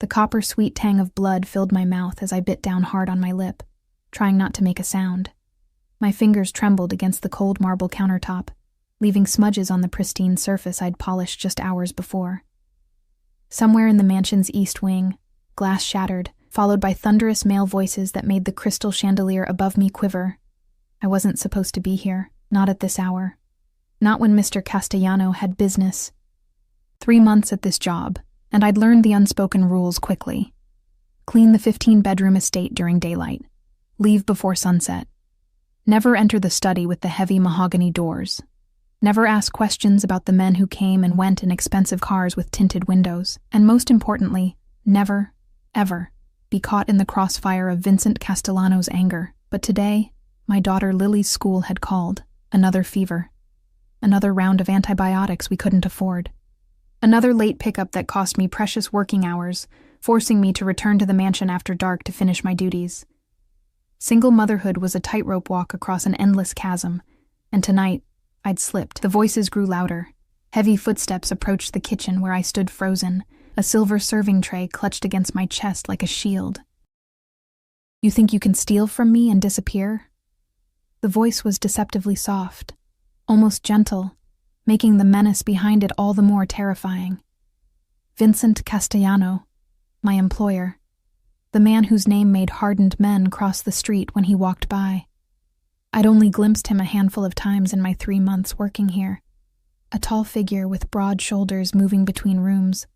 The copper-sweet tang of blood filled my mouth as I bit down hard on my lip, trying not to make a sound. My fingers trembled against the cold marble countertop, leaving smudges on the pristine surface I'd polished just hours before. Somewhere in the mansion's east wing, glass shattered, followed by thunderous male voices that made the crystal chandelier above me quiver. I wasn't supposed to be here, not at this hour. Not when Mr. Castellano had business. 3 months at this job, and I'd learned the unspoken rules quickly. Clean the 15-bedroom estate during daylight. Leave before sunset. Never enter the study with the heavy mahogany doors. Never ask questions about the men who came and went in expensive cars with tinted windows. And most importantly, never, ever, be caught in the crossfire of Vincent Castellano's anger. But today, my daughter Lily's school had called. Another fever. Another round of antibiotics we couldn't afford. Another late pickup that cost me precious working hours, forcing me to return to the mansion after dark to finish my duties. Single motherhood was a tightrope walk across an endless chasm, and tonight, I'd slipped. The voices grew louder. Heavy footsteps approached the kitchen where I stood frozen, a silver serving tray clutched against my chest like a shield. You think you can steal from me and disappear? The voice was deceptively soft, almost gentle, making the menace behind it all the more terrifying. Vincent Castellano, my employer, the man whose name made hardened men cross the street when he walked by. I'd only glimpsed him a handful of times in my 3 months working here. A tall figure with broad shoulders moving between rooms,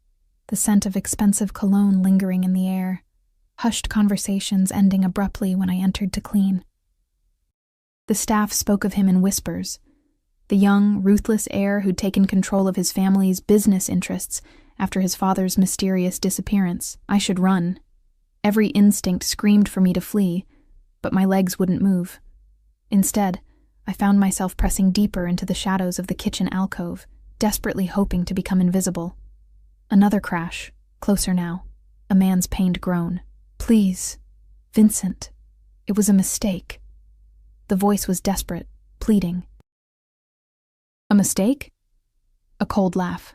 the scent of expensive cologne lingering in the air, hushed conversations ending abruptly when I entered to clean. The staff spoke of him in whispers, the young, ruthless heir who'd taken control of his family's business interests after his father's mysterious disappearance. I should run. Every instinct screamed for me to flee, but my legs wouldn't move. Instead, I found myself pressing deeper into the shadows of the kitchen alcove, desperately hoping to become invisible. Another crash, closer now, a man's pained groan. Please, Vincent. It was a mistake. The voice was desperate, pleading. A mistake? A cold laugh.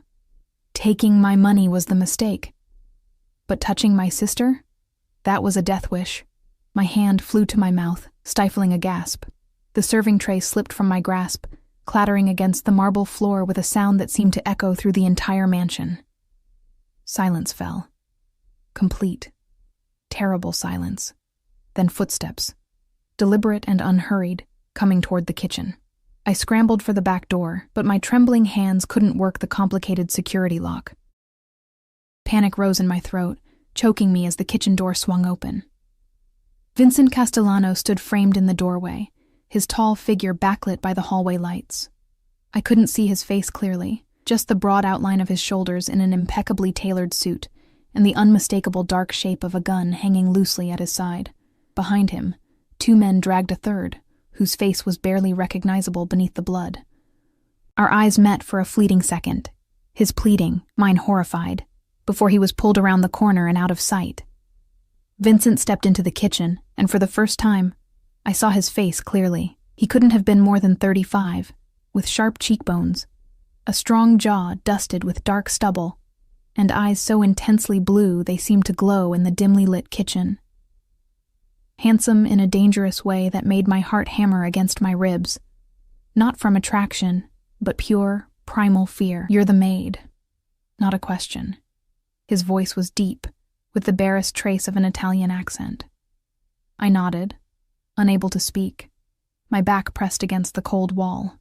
Taking my money was the mistake. But touching my sister? That was a death wish. My hand flew to my mouth, stifling a gasp. The serving tray slipped from my grasp, clattering against the marble floor with a sound that seemed to echo through the entire mansion. Silence fell. Complete. Terrible silence. Then footsteps. Deliberate and unhurried, coming toward the kitchen. I scrambled for the back door, but my trembling hands couldn't work the complicated security lock. Panic rose in my throat, choking me as the kitchen door swung open. Vincent Castellano stood framed in the doorway, his tall figure backlit by the hallway lights. I couldn't see his face clearly, just the broad outline of his shoulders in an impeccably tailored suit, and the unmistakable dark shape of a gun hanging loosely at his side. Behind him, 2 men dragged a third, whose face was barely recognizable beneath the blood. Our eyes met for a fleeting second, his pleading, mine horrified, before he was pulled around the corner and out of sight. Vincent stepped into the kitchen, and for the first time, I saw his face clearly. He couldn't have been more than 35, with sharp cheekbones, a strong jaw dusted with dark stubble, and eyes so intensely blue they seemed to glow in the dimly lit kitchen. Handsome in a dangerous way that made my heart hammer against my ribs. Not from attraction, but pure, primal fear. You're the maid. Not a question. His voice was deep, with the barest trace of an Italian accent. I nodded, unable to speak, my back pressed against the cold wall.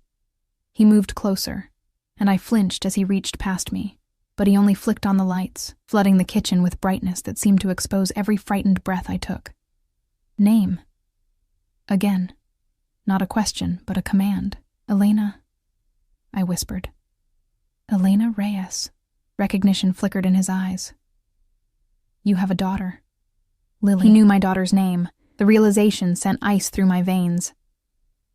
He moved closer, and I flinched as he reached past me, but he only flicked on the lights, flooding the kitchen with brightness that seemed to expose every frightened breath I took. Name. Again. Not a question, but a command. Elena, I whispered. Elena Reyes. Recognition flickered in his eyes. You have a daughter. Lily. He knew my daughter's name. The realization sent ice through my veins.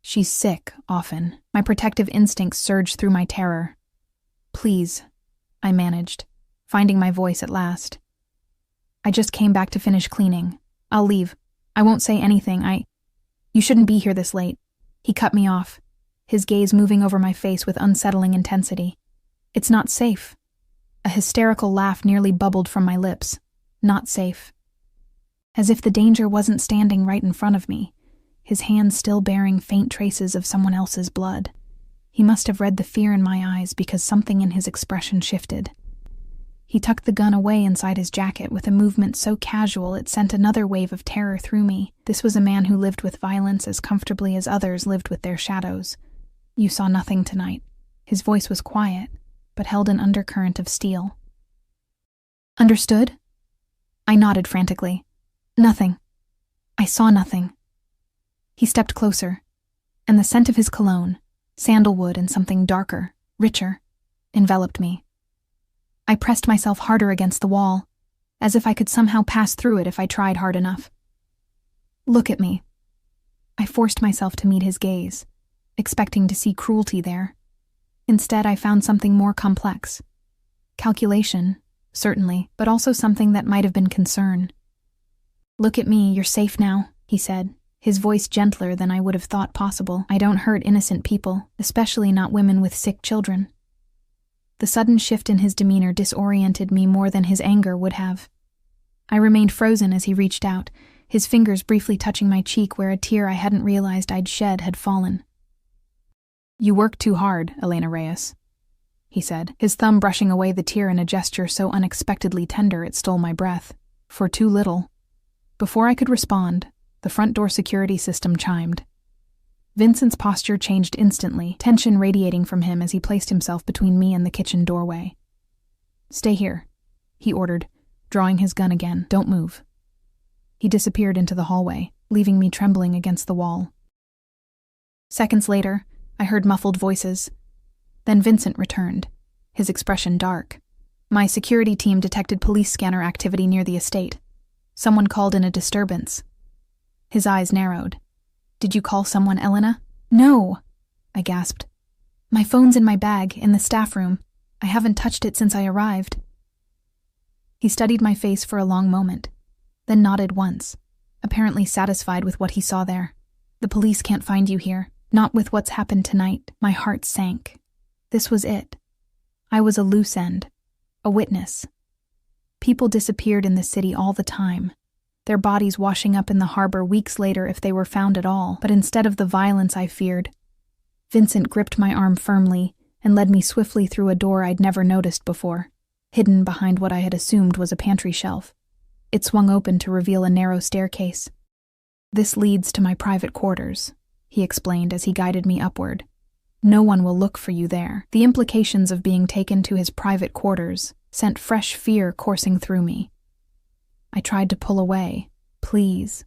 She's sick, often. My protective instincts surged through my terror. Please, I managed, finding my voice at last. I just came back to finish cleaning. I'll leave. I won't say anything. You shouldn't be here this late. He cut me off, his gaze moving over my face with unsettling intensity. It's not safe. A hysterical laugh nearly bubbled from my lips. Not safe. As if the danger wasn't standing right in front of me, his hands still bearing faint traces of someone else's blood. He must have read the fear in my eyes because something in his expression shifted. He tucked the gun away inside his jacket with a movement so casual it sent another wave of terror through me. This was a man who lived with violence as comfortably as others lived with their shadows. You saw nothing tonight. His voice was quiet, but held an undercurrent of steel. Understood? I nodded frantically. Nothing. I saw nothing. He stepped closer, and the scent of his cologne, sandalwood and something darker, richer, enveloped me. I pressed myself harder against the wall, as if I could somehow pass through it if I tried hard enough. Look at me. I forced myself to meet his gaze, expecting to see cruelty there. Instead, I found something more complex. Calculation, certainly, but also something that might have been concern. Look at me, you're safe now, he said, his voice gentler than I would have thought possible. I don't hurt innocent people, especially not women with sick children. The sudden shift in his demeanor disoriented me more than his anger would have. I remained frozen as he reached out, his fingers briefly touching my cheek where a tear I hadn't realized I'd shed had fallen. You worked too hard, Elena Reyes, he said, his thumb brushing away the tear in a gesture so unexpectedly tender it stole my breath. For too little. Before I could respond, the front door security system chimed. Vincent's posture changed instantly, tension radiating from him as he placed himself between me and the kitchen doorway. Stay here, he ordered, drawing his gun again. Don't move. He disappeared into the hallway, leaving me trembling against the wall. Seconds later, I heard muffled voices. Then Vincent returned, his expression dark. My security team detected police scanner activity near the estate. Someone called in a disturbance. His eyes narrowed. Did you call someone, Elena? No, I gasped. My phone's in my bag, in the staff room. I haven't touched it since I arrived. He studied my face for a long moment, then nodded once, apparently satisfied with what he saw there. The police can't find you here, not with what's happened tonight. My heart sank. This was it. I was a loose end, a witness. People disappeared in the city all the time, their bodies washing up in the harbor weeks later if they were found at all. But instead of the violence I feared, Vincent gripped my arm firmly and led me swiftly through a door I'd never noticed before, hidden behind what I had assumed was a pantry shelf. It swung open to reveal a narrow staircase. This leads to my private quarters, he explained as he guided me upward. No one will look for you there. The implications of being taken to his private quarters sent fresh fear coursing through me. I tried to pull away. Please.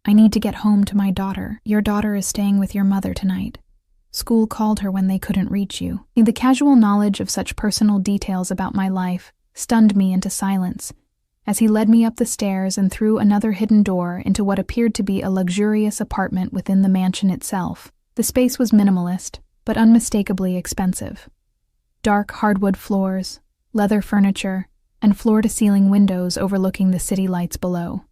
I need to get home to my daughter. Your daughter is staying with your mother tonight. School called her when they couldn't reach you. The casual knowledge of such personal details about my life stunned me into silence as he led me up the stairs and through another hidden door into what appeared to be a luxurious apartment within the mansion itself. The space was minimalist, but unmistakably expensive. Dark hardwood floors, leather furniture, and floor-to-ceiling windows overlooking the city lights below.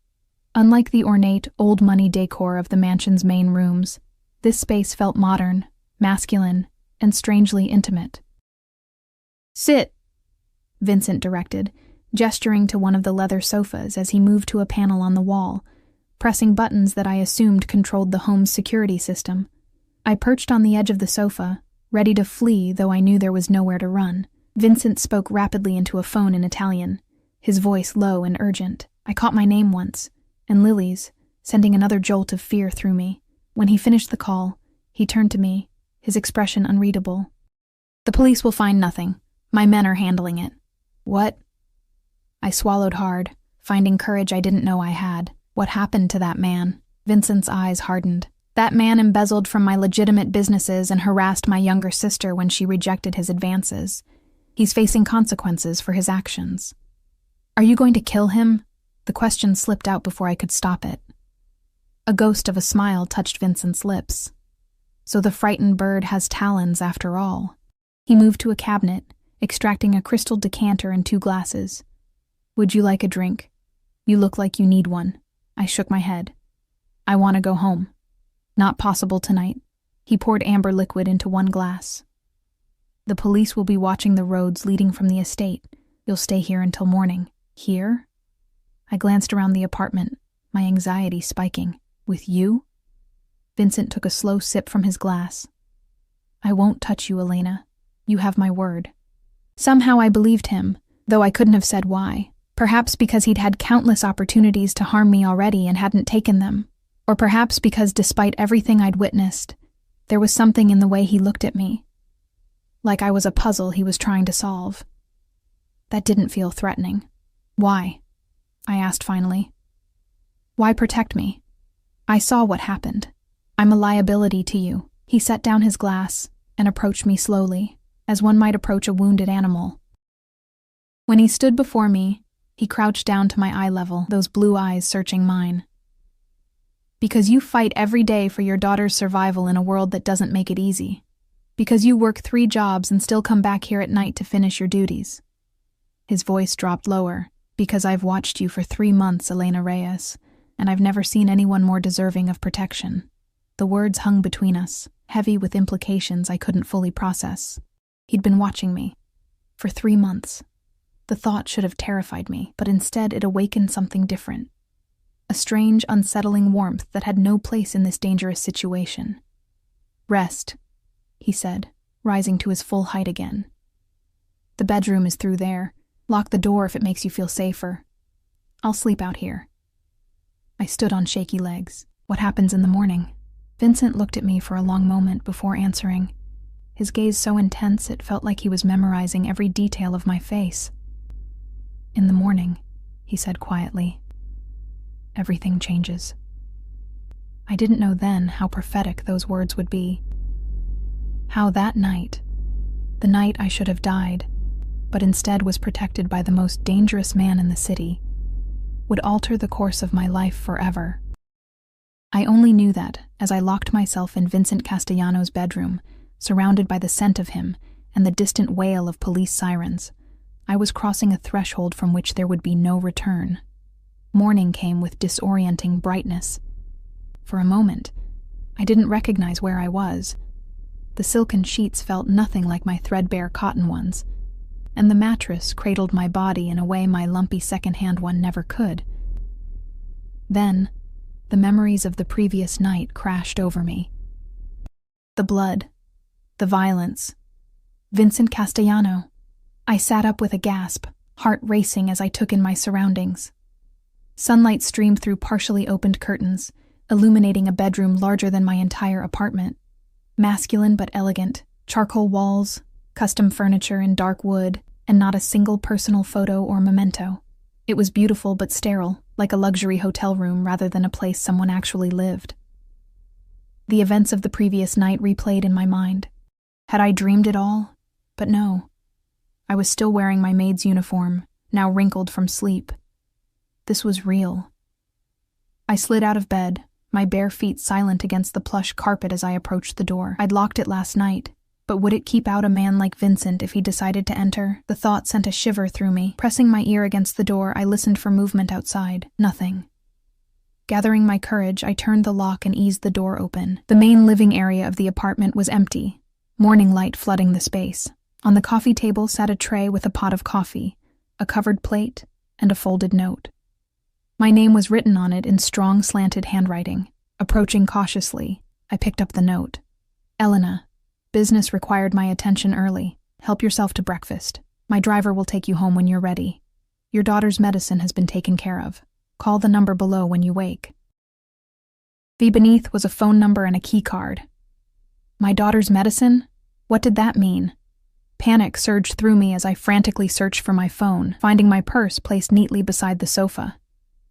Unlike the ornate, old-money decor of the mansion's main rooms, this space felt modern, masculine, and strangely intimate. Sit, Vincent directed, gesturing to one of the leather sofas as he moved to a panel on the wall, pressing buttons that I assumed controlled the home's security system. I perched on the edge of the sofa, ready to flee though I knew there was nowhere to run. Vincent spoke rapidly into a phone in Italian, his voice low and urgent. I caught my name once, and Lily's, sending another jolt of fear through me. When he finished the call, he turned to me, his expression unreadable. The police will find nothing. My men are handling it. What? I swallowed hard, finding courage I didn't know I had. What happened to that man? Vincent's eyes hardened. That man embezzled from my legitimate businesses and harassed my younger sister when she rejected his advances. He's facing consequences for his actions. Are you going to kill him? The question slipped out before I could stop it. A ghost of a smile touched Vincent's lips. So the frightened bird has talons after all. He moved to a cabinet, extracting a crystal decanter and 2 glasses. Would you like a drink? You look like you need one. I shook my head. I want to go home. Not possible tonight. He poured amber liquid into 1 glass. The police will be watching the roads leading from the estate. You'll stay here until morning. Here? I glanced around the apartment, my anxiety spiking. With you? Vincent took a slow sip from his glass. I won't touch you, Elena. You have my word. Somehow I believed him, though I couldn't have said why. Perhaps because he'd had countless opportunities to harm me already and hadn't taken them. Or perhaps because despite everything I'd witnessed, there was something in the way he looked at me. Like I was a puzzle he was trying to solve. That didn't feel threatening. Why? I asked finally. Why protect me? I saw what happened. I'm a liability to you. He set down his glass and approached me slowly, as one might approach a wounded animal. When he stood before me, he crouched down to my eye level, those blue eyes searching mine. Because you fight every day for your daughter's survival in a world that doesn't make it easy. Because you work 3 jobs and still come back here at night to finish your duties. His voice dropped lower. Because I've watched you for 3 months, Elena Reyes, and I've never seen anyone more deserving of protection. The words hung between us, heavy with implications I couldn't fully process. He'd been watching me. For 3 months. The thought should have terrified me, but instead it awakened something different. A strange, unsettling warmth that had no place in this dangerous situation. Rest, he said, rising to his full height again. The bedroom is through there. Lock the door if it makes you feel safer. I'll sleep out here. I stood on shaky legs. What happens in the morning? Vincent looked at me for a long moment before answering. His gaze so intense it felt like he was memorizing every detail of my face. In the morning, he said quietly, everything changes. I didn't know then how prophetic those words would be. How that night, the night I should have died, but instead was protected by the most dangerous man in the city, would alter the course of my life forever. I only knew that as I locked myself in Vincent Castellano's bedroom, surrounded by the scent of him and the distant wail of police sirens, I was crossing a threshold from which there would be no return. Morning came with disorienting brightness. For a moment, I didn't recognize where I was. The silken sheets felt nothing like my threadbare cotton ones, and the mattress cradled my body in a way my lumpy second-hand one never could. Then, the memories of the previous night crashed over me. The blood, the violence, Vincent Castellano. I sat up with a gasp, heart racing as I took in my surroundings. Sunlight streamed through partially opened curtains, illuminating a bedroom larger than my entire apartment. Masculine but elegant, charcoal walls, custom furniture in dark wood, and not a single personal photo or memento. It was beautiful but sterile, like a luxury hotel room rather than a place someone actually lived. The events of the previous night replayed in my mind. Had I dreamed it all? But no. I was still wearing my maid's uniform, now wrinkled from sleep. This was real. I slid out of bed, my bare feet silent against the plush carpet as I approached the door. I'd locked it last night. But would it keep out a man like Vincent if he decided to enter? The thought sent a shiver through me. Pressing my ear against the door, I listened for movement outside. Nothing. Gathering my courage, I turned the lock and eased the door open. The main living area of the apartment was empty, morning light flooding the space. On the coffee table sat a tray with a pot of coffee, a covered plate, and a folded note. My name was written on it in strong, slanted handwriting. Approaching cautiously, I picked up the note. Elena, business required my attention early. Help yourself to breakfast. My driver will take you home when you're ready. Your daughter's medicine has been taken care of. Call the number below when you wake. Beneath was a phone number and a key card. My daughter's medicine? What did that mean? Panic surged through me as I frantically searched for my phone, finding my purse placed neatly beside the sofa.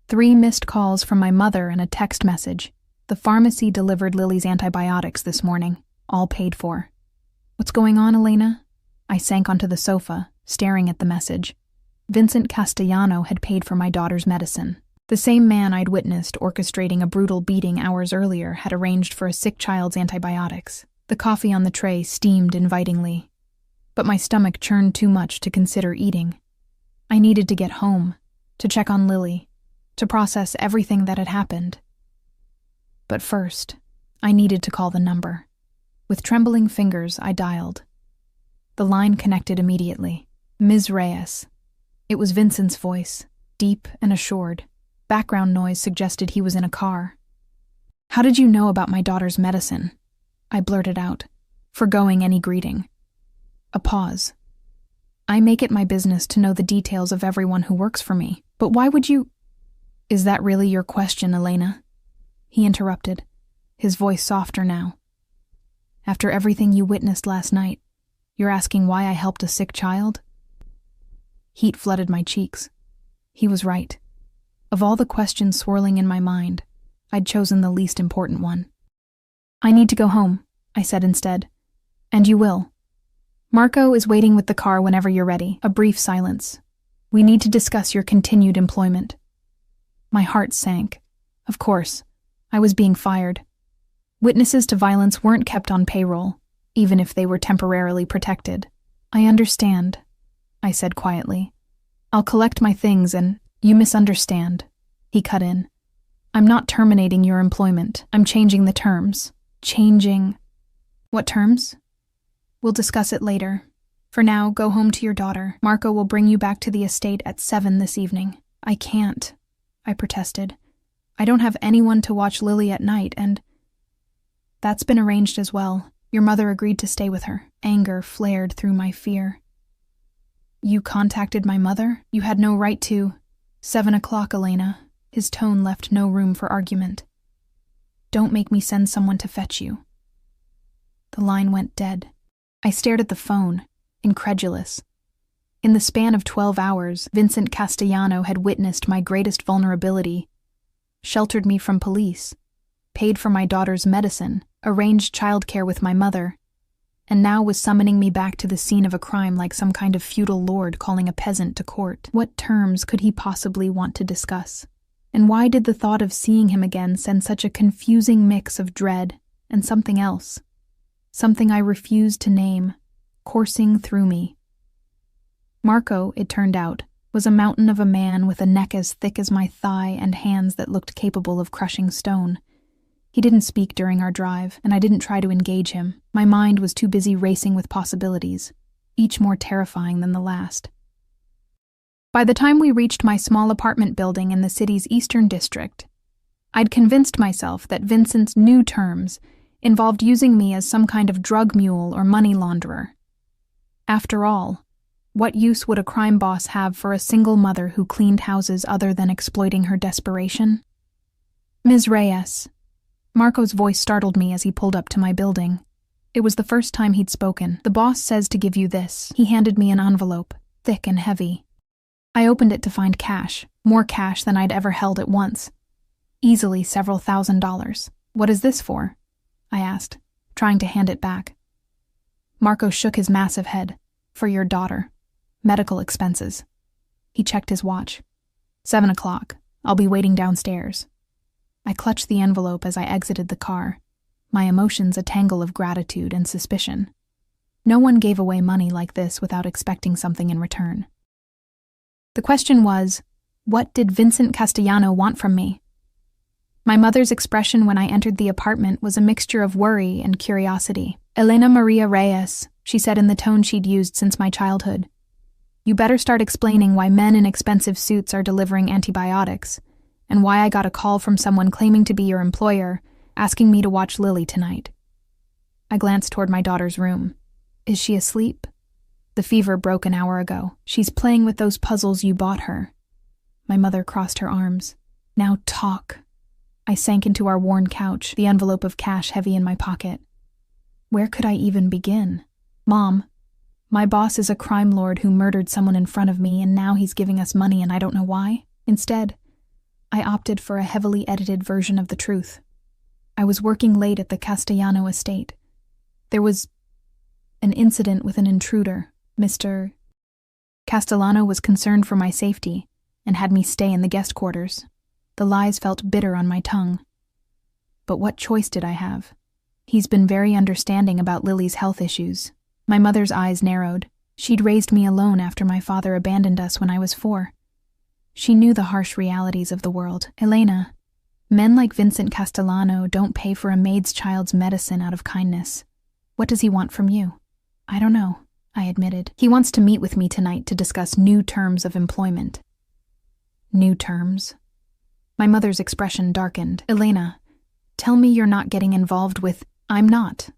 3 missed calls from my mother and a text message. The pharmacy delivered Lily's antibiotics this morning, all paid for. What's going on, Elena? I sank onto the sofa, staring at the message. Vincent Castellano had paid for my daughter's medicine. The same man I'd witnessed orchestrating a brutal beating hours earlier had arranged for a sick child's antibiotics. The coffee on the tray steamed invitingly, but my stomach churned too much to consider eating. I needed to get home, to check on Lily, to process everything that had happened. But first, I needed to call the number. With trembling fingers, I dialed. The line connected immediately. Ms. Reyes. It was Vincent's voice, deep and assured. Background noise suggested he was in a car. "How did you know about my daughter's medicine?" I blurted out, forgoing any greeting. A pause. "I make it my business to know the details of everyone who works for me. But why would you—" "Is that really your question, Elena?" He interrupted, his voice softer now. "After everything you witnessed last night, you're asking why I helped a sick child?" Heat flooded my cheeks. He was right. Of all the questions swirling in my mind, I'd chosen the least important one. "I need to go home," I said instead. "And you will. Marco is waiting with the car whenever you're ready." A brief silence. "We need to discuss your continued employment." My heart sank. Of course, I was being fired. Witnesses to violence weren't kept on payroll, even if they were temporarily protected. "I understand," I said quietly. "I'll collect my things and—" "You misunderstand," he cut in. "I'm not terminating your employment. I'm changing the terms." "Changing—" "What terms?" "We'll discuss it later. For now, go home to your daughter. Marco will bring you back to the estate at 7 this evening." "I can't," I protested. "I don't have anyone to watch Lily at night, and—" "That's been arranged as well. Your mother agreed to stay with her." Anger flared through my fear. "You contacted my mother? You had no right to—" 7 o'clock, Elena." His tone left no room for argument. "Don't make me send someone to fetch you." The line went dead. I stared at the phone, incredulous. In the span of 12 hours, Vincent Castellano had witnessed my greatest vulnerability, sheltered me from police, paid for my daughter's medicine, arranged childcare with my mother, and now was summoning me back to the scene of a crime like some kind of feudal lord calling a peasant to court. What terms could he possibly want to discuss? And why did the thought of seeing him again send such a confusing mix of dread and something else? Something I refused to name, coursing through me. Marco, it turned out, was a mountain of a man with a neck as thick as my thigh and hands that looked capable of crushing stone. He didn't speak during our drive, and I didn't try to engage him. My mind was too busy racing with possibilities, each more terrifying than the last. By the time we reached my small apartment building in the city's eastern district, I'd convinced myself that Vincent's new terms involved using me as some kind of drug mule or money launderer. After all, what use would a crime boss have for a single mother who cleaned houses other than exploiting her desperation? "Ms. Reyes." Marco's voice startled me as he pulled up to my building. It was the first time he'd spoken. "The boss says to give you this." He handed me an envelope, thick and heavy. I opened it to find cash, more cash than I'd ever held at once. Easily several $1,000s. "What is this for?" I asked, trying to hand it back. Marco shook his massive head. "For your daughter. Medical expenses." He checked his watch. 7 o'clock. I'll be waiting downstairs. I clutched the envelope as I exited the car, my emotions a tangle of gratitude and suspicion. No one gave away money like this without expecting something in return. The question was, what did Vincent Castellano want from me? My mother's expression when I entered the apartment was a mixture of worry and curiosity. "Elena Maria Reyes," she said in the tone she'd used since my childhood. "You better start explaining why men in expensive suits are delivering antibiotics, and why I got a call from someone claiming to be your employer, asking me to watch Lily tonight." I glanced toward my daughter's room. "Is she asleep?" "The fever broke an hour ago. She's playing with those puzzles you bought her." My mother crossed her arms. "Now talk." I sank into our worn couch, the envelope of cash heavy in my pocket. Where could I even begin? "Mom, my boss is a crime lord who murdered someone in front of me, and now he's giving us money and I don't know why." Instead, I opted for a heavily edited version of the truth. I was working late at the Castellano estate. There was an incident with an intruder. Mr. Castellano was concerned for my safety and had me stay in the guest quarters. The lies felt bitter on my tongue. But what choice did I have? He's been very understanding about Lily's health issues. My mother's eyes narrowed. She'd raised me alone after my father abandoned us when I was 4. She knew the harsh realities of the world. "Elena, men like Vincent Castellano don't pay for a maid's child's medicine out of kindness. What does he want from you?" "I don't know," I admitted. "He wants to meet with me tonight to discuss new terms of employment." New terms? My mother's expression darkened. Elena, tell me you're not getting involved with— I'm not,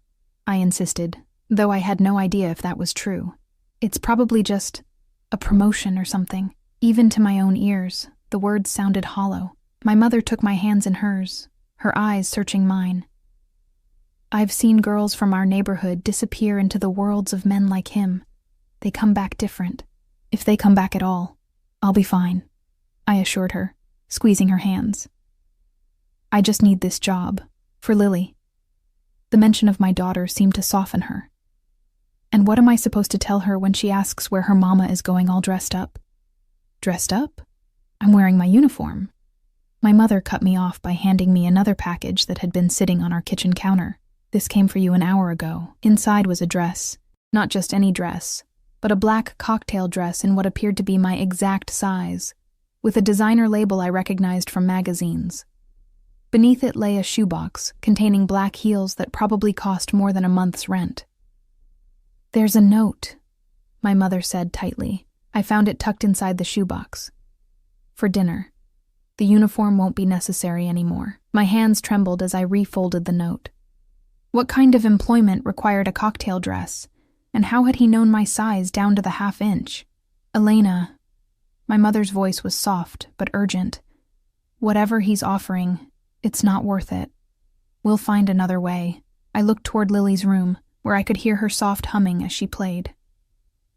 I insisted, though I had no idea if that was true. It's probably just a promotion or something. Even to my own ears, the words sounded hollow. My mother took my hands in hers, her eyes searching mine. I've seen girls from our neighborhood disappear into the worlds of men like him. They come back different. If they come back at all, I'll be fine, I assured her, squeezing her hands. I just need this job, for Lily. The mention of my daughter seemed to soften her. And what am I supposed to tell her when she asks where her mama is going all dressed up? Dressed up? I'm wearing my uniform. My mother cut me off by handing me another package that had been sitting on our kitchen counter. This came for you an hour ago. Inside was a dress. Not just any dress, but a black cocktail dress in what appeared to be my exact size, with a designer label I recognized from magazines. Beneath it lay a shoebox containing black heels that probably cost more than a month's rent. There's a note, my mother said tightly. I found it tucked inside the shoebox. For dinner. The uniform won't be necessary anymore. My hands trembled as I refolded the note. What kind of employment required a cocktail dress? And how had he known my size down to the half-inch? Elena, my mother's voice was soft but urgent. Whatever he's offering, it's not worth it. We'll find another way. I looked toward Lily's room, where I could hear her soft humming as she played.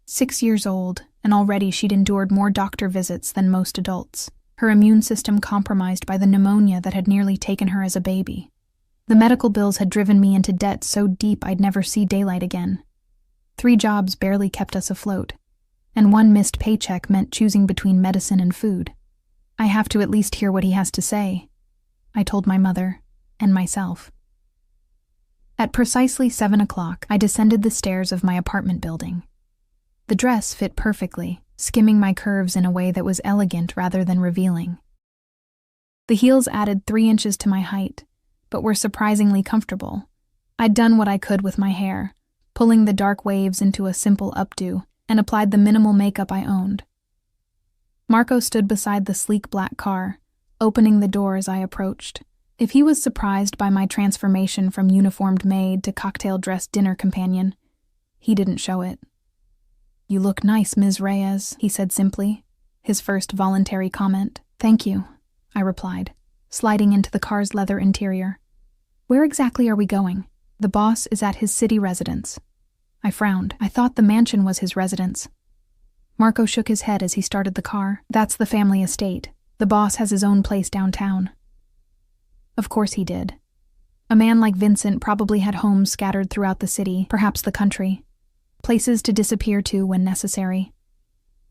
6 years old, and already she'd endured more doctor visits than most adults, her immune system compromised by the pneumonia that had nearly taken her as a baby. The medical bills had driven me into debt so deep I'd never see daylight again. 3 jobs barely kept us afloat, and 1 missed paycheck meant choosing between medicine and food. I have to at least hear what he has to say, I told my mother, and myself. At precisely 7 o'clock, I descended the stairs of my apartment building. The dress fit perfectly, skimming my curves in a way that was elegant rather than revealing. The heels added 3 inches to my height, but were surprisingly comfortable. I'd done what I could with my hair, pulling the dark waves into a simple updo, and applied the minimal makeup I owned. Marco stood beside the sleek black car, opening the door as I approached. If he was surprised by my transformation from uniformed maid to cocktail-dressed dinner companion, he didn't show it. "You look nice, Ms. Reyes," he said simply, his first voluntary comment. "Thank you," I replied, sliding into the car's leather interior. "Where exactly are we going?" "The boss is at his city residence." I frowned. I thought the mansion was his residence. Marco shook his head as he started the car. "That's the family estate. The boss has his own place downtown." Of course he did. A man like Vincent probably had homes scattered throughout the city, perhaps the country. Places to disappear to when necessary.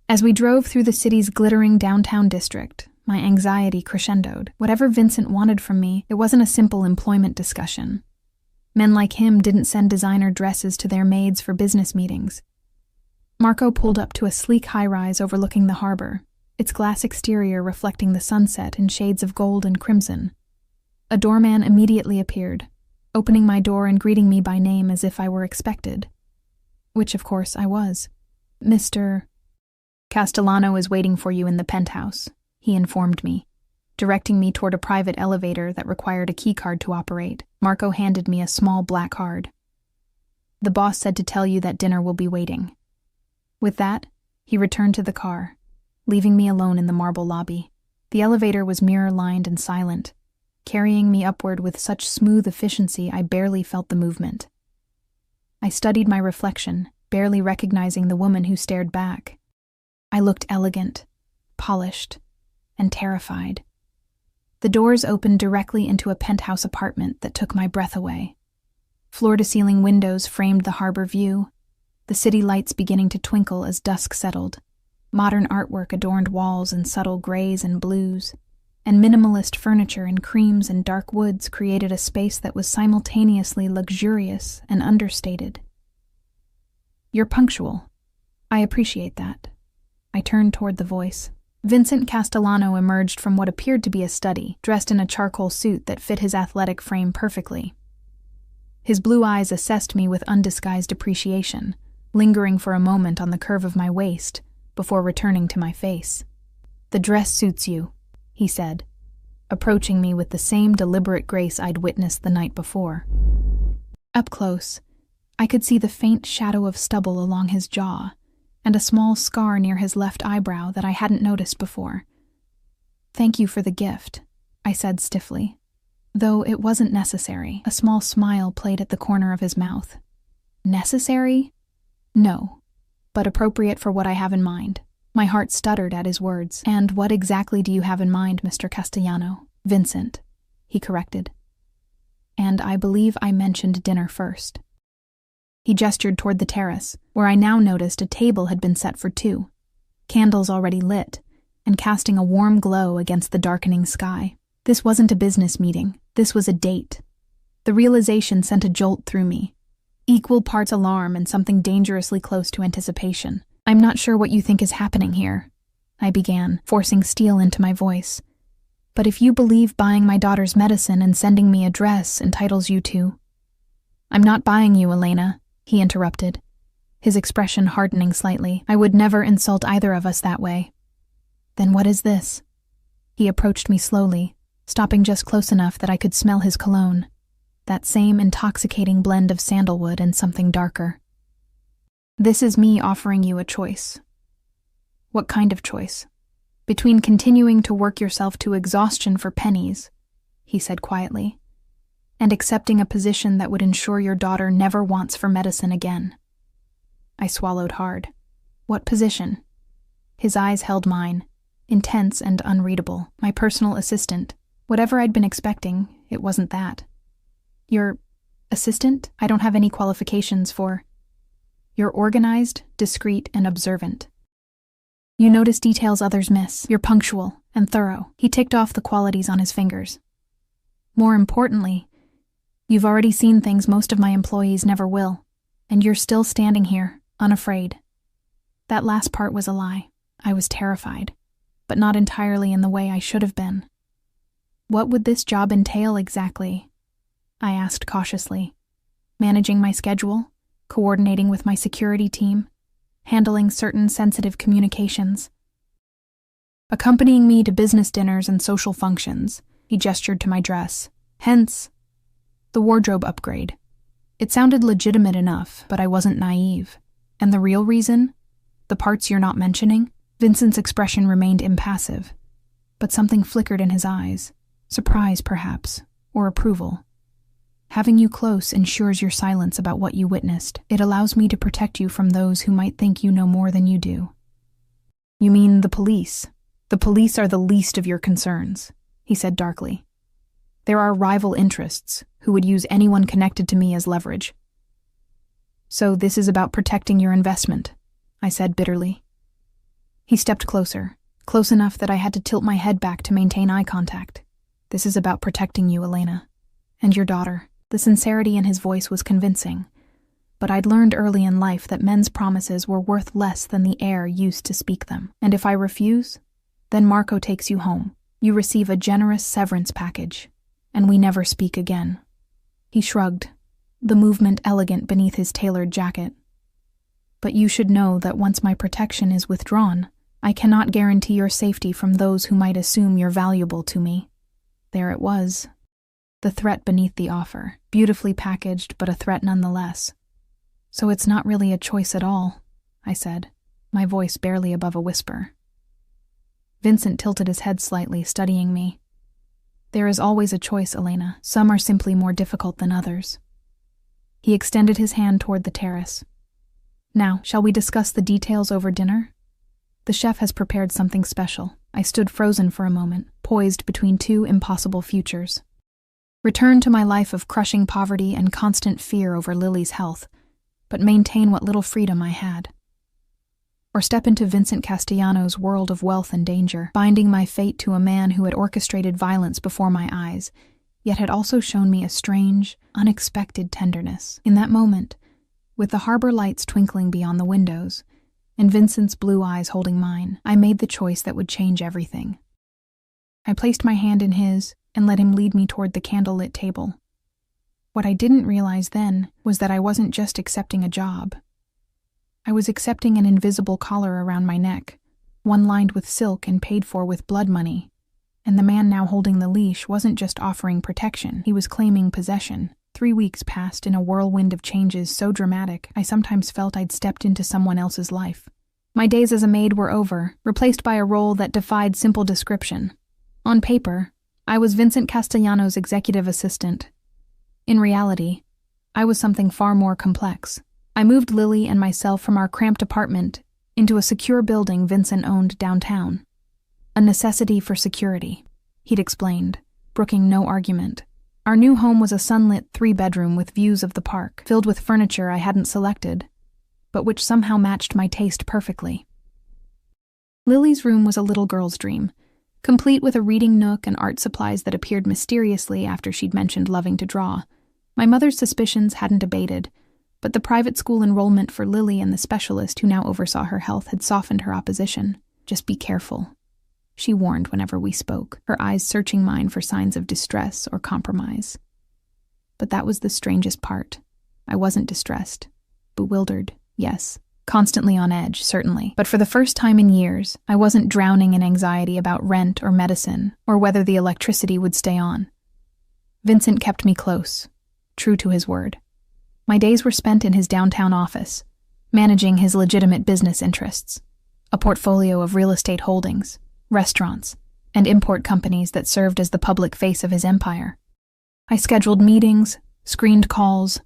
As we drove through the city's glittering downtown district, my anxiety crescendoed. Whatever Vincent wanted from me, it wasn't a simple employment discussion. Men like him didn't send designer dresses to their maids for business meetings. Marco pulled up to a sleek high-rise overlooking the harbor, its glass exterior reflecting the sunset in shades of gold and crimson. A doorman immediately appeared, opening my door and greeting me by name as if I were expected. Which, of course, I was. "Mr. Castellano is waiting for you in the penthouse," he informed me, directing me toward a private elevator that required a keycard to operate. Marco handed me a small black card. "The boss said to tell you that dinner will be waiting." With that, he returned to the car, leaving me alone in the marble lobby. The elevator was mirror-lined and silent, carrying me upward with such smooth efficiency I barely felt the movement. I studied my reflection, barely recognizing the woman who stared back. I looked elegant, polished, and terrified. The doors opened directly into a penthouse apartment that took my breath away. Floor-to-ceiling windows framed the harbor view, the city lights beginning to twinkle as dusk settled. Modern artwork adorned walls in subtle grays and blues, and minimalist furniture in creams and dark woods created a space that was simultaneously luxurious and understated. "You're punctual. I appreciate that." I turned toward the voice. Vincent Castellano emerged from what appeared to be a study, dressed in a charcoal suit that fit his athletic frame perfectly. His blue eyes assessed me with undisguised appreciation, lingering for a moment on the curve of my waist before returning to my face. "The dress suits you," he said, approaching me with the same deliberate grace I'd witnessed the night before. Up close, I could see the faint shadow of stubble along his jaw and a small scar near his left eyebrow that I hadn't noticed before. "Thank you for the gift," I said stiffly. Though it wasn't necessary, a small smile played at the corner of his mouth. "Necessary? No, but appropriate for what I have in mind." My heart stuttered at his words. "And what exactly do you have in mind, Mr. Castellano?" "Vincent," he corrected. "And I believe I mentioned dinner first." He gestured toward the terrace, where I now noticed a table had been set for two, candles already lit, and casting a warm glow against the darkening sky. This wasn't a business meeting. This was a date. The realization sent a jolt through me, equal parts alarm and something dangerously close to anticipation. "I'm not sure what you think is happening here," I began, forcing steel into my voice. "But if you believe buying my daughter's medicine and sending me a dress entitles you to—" "I'm not buying you, Elena," he interrupted, his expression hardening slightly. "I would never insult either of us that way." "Then what is this?" He approached me slowly, stopping just close enough that I could smell his cologne, that same intoxicating blend of sandalwood and something darker. "This is me offering you a choice." "What kind of choice?" "Between continuing to work yourself to exhaustion for pennies," he said quietly, "and accepting a position that would ensure your daughter never wants for medicine again." I swallowed hard. "What position?" His eyes held mine, intense and unreadable. "My personal assistant." Whatever I'd been expecting, it wasn't that. "Your assistant? I don't have any qualifications for—" "You're organized, discreet, and observant. You notice details others miss. You're punctual and thorough." He ticked off the qualities on his fingers. "More importantly, you've already seen things most of my employees never will, and you're still standing here, unafraid." That last part was a lie. I was terrified, but not entirely in the way I should have been. "What would this job entail exactly?" I asked cautiously. "Managing my schedule, coordinating with my security team, handling certain sensitive communications." "Accompanying me to business dinners and social functions," he gestured to my dress. "Hence, the wardrobe upgrade." It sounded legitimate enough, but I wasn't naive. "And the real reason? The parts you're not mentioning?" Vincent's expression remained impassive, but something flickered in his eyes. Surprise, perhaps, or approval. "Having you close ensures your silence about what you witnessed. It allows me to protect you from those who might think you know more than you do." "You mean the police?" "The police are the least of your concerns," he said darkly. "There are rival interests who would use anyone connected to me as leverage." "So this is about protecting your investment," I said bitterly. He stepped closer, close enough that I had to tilt my head back to maintain eye contact. "This is about protecting you, Elena, and your daughter." The sincerity in his voice was convincing, but I'd learned early in life that men's promises were worth less than the air used to speak them. "And if I refuse, then Marco takes you home. You receive a generous severance package, and we never speak again." He shrugged, the movement elegant beneath his tailored jacket. "But you should know that once my protection is withdrawn, I cannot guarantee your safety from those who might assume you're valuable to me." There it was. The threat beneath the offer, beautifully packaged, but a threat nonetheless. "So it's not really a choice at all," I said, my voice barely above a whisper. Vincent tilted his head slightly, studying me. "There is always a choice, Elena. Some are simply more difficult than others." He extended his hand toward the terrace. "Now, shall we discuss the details over dinner? The chef has prepared something special." I stood frozen for a moment, poised between two impossible futures. Return to my life of crushing poverty and constant fear over Lily's health, but maintain what little freedom I had. Or step into Vincent Castellano's world of wealth and danger, binding my fate to a man who had orchestrated violence before my eyes, yet had also shown me a strange, unexpected tenderness. In that moment, with the harbor lights twinkling beyond the windows, and Vincent's blue eyes holding mine, I made the choice that would change everything. I placed my hand in his and let him lead me toward the candlelit table. What I didn't realize then was that I wasn't just accepting a job. I was accepting an invisible collar around my neck, one lined with silk and paid for with blood money. And the man now holding the leash wasn't just offering protection, he was claiming possession. 3 weeks passed in a whirlwind of changes so dramatic I sometimes felt I'd stepped into someone else's life. My days as a maid were over, replaced by a role that defied simple description. On paper, I was Vincent Castellanos' executive assistant. In reality, I was something far more complex. I moved Lily and myself from our cramped apartment into a secure building Vincent owned downtown. A necessity for security, he'd explained, brooking no argument. Our new home was a sunlit 3-bedroom with views of the park, filled with furniture I hadn't selected, but which somehow matched my taste perfectly. Lily's room was a little girl's dream, complete with a reading nook and art supplies that appeared mysteriously after she'd mentioned loving to draw. My mother's suspicions hadn't abated, but the private school enrollment for Lily and the specialist who now oversaw her health had softened her opposition. Just be careful, she warned whenever we spoke, her eyes searching mine for signs of distress or compromise. But that was the strangest part. I wasn't distressed. Bewildered, yes. Constantly on edge, certainly. But for the first time in years, I wasn't drowning in anxiety about rent or medicine, or whether the electricity would stay on. Vincent kept me close, true to his word. My days were spent in his downtown office, managing his legitimate business interests, a portfolio of real estate holdings, restaurants, and import companies that served as the public face of his empire. I scheduled meetings, screened calls,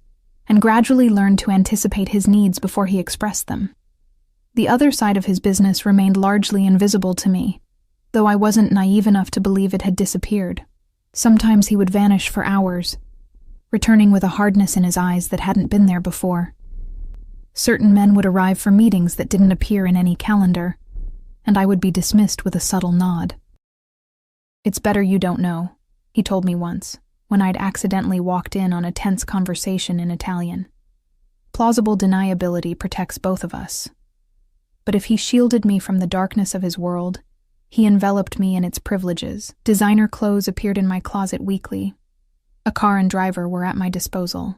and gradually learned to anticipate his needs before he expressed them. The other side of his business remained largely invisible to me, though I wasn't naive enough to believe it had disappeared. Sometimes he would vanish for hours, returning with a hardness in his eyes that hadn't been there before. Certain men would arrive for meetings that didn't appear in any calendar, and I would be dismissed with a subtle nod. "It's better you don't know," he told me once, when I'd accidentally walked in on a tense conversation in Italian. Plausible deniability protects both of us. But if he shielded me from the darkness of his world, he enveloped me in its privileges. Designer clothes appeared in my closet weekly. A car and driver were at my disposal.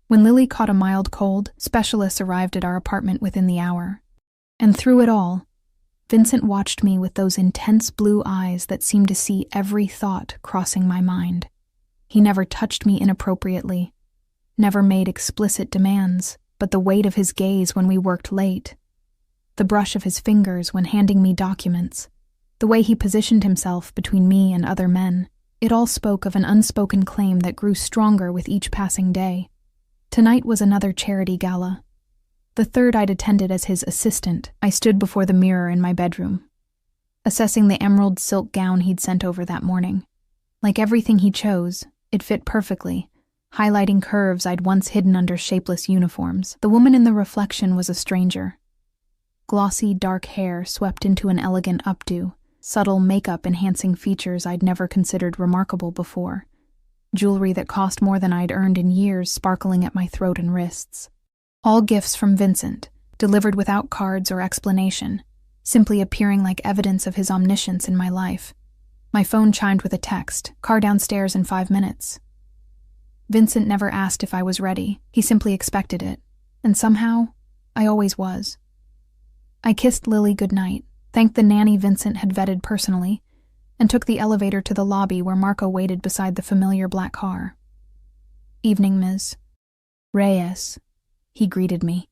When Lily caught a mild cold, specialists arrived at our apartment within the hour. And through it all, Vincent watched me with those intense blue eyes that seemed to see every thought crossing my mind. He never touched me inappropriately, never made explicit demands, but the weight of his gaze when we worked late, the brush of his fingers when handing me documents, the way he positioned himself between me and other men, it all spoke of an unspoken claim that grew stronger with each passing day. Tonight was another charity gala. The third I'd attended as his assistant. I stood before the mirror in my bedroom, assessing the emerald silk gown he'd sent over that morning. Like everything he chose, it fit perfectly, highlighting curves I'd once hidden under shapeless uniforms. The woman in the reflection was a stranger. Glossy, dark hair swept into an elegant updo, subtle makeup-enhancing features I'd never considered remarkable before, jewelry that cost more than I'd earned in years sparkling at my throat and wrists. All gifts from Vincent, delivered without cards or explanation, simply appearing like evidence of his omniscience in my life. My phone chimed with a text, "Car downstairs in 5 minutes." Vincent never asked if I was ready. He simply expected it. And somehow, I always was. I kissed Lily goodnight, thanked the nanny Vincent had vetted personally, and took the elevator to the lobby where Marco waited beside the familiar black car. "Evening, Ms. Reyes," he greeted me,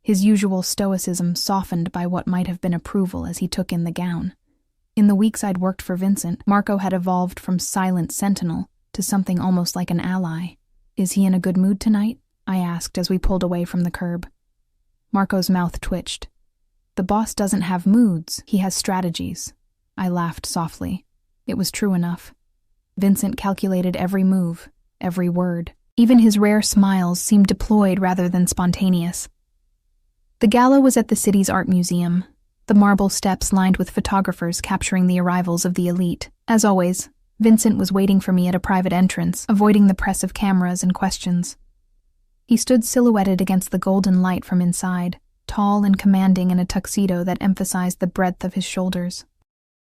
his usual stoicism softened by what might have been approval as he took in the gown. In the weeks I'd worked for Vincent, Marco had evolved from silent sentinel to something almost like an ally. "Is he in a good mood tonight?" I asked as we pulled away from the curb. Marco's mouth twitched. "The boss doesn't have moods, he has strategies." I laughed softly. It was true enough. Vincent calculated every move, every word. Even his rare smiles seemed deployed rather than spontaneous. The gala was at the city's art museum, the marble steps lined with photographers capturing the arrivals of the elite. As always, Vincent was waiting for me at a private entrance, avoiding the press of cameras and questions. He stood silhouetted against the golden light from inside, tall and commanding in a tuxedo that emphasized the breadth of his shoulders.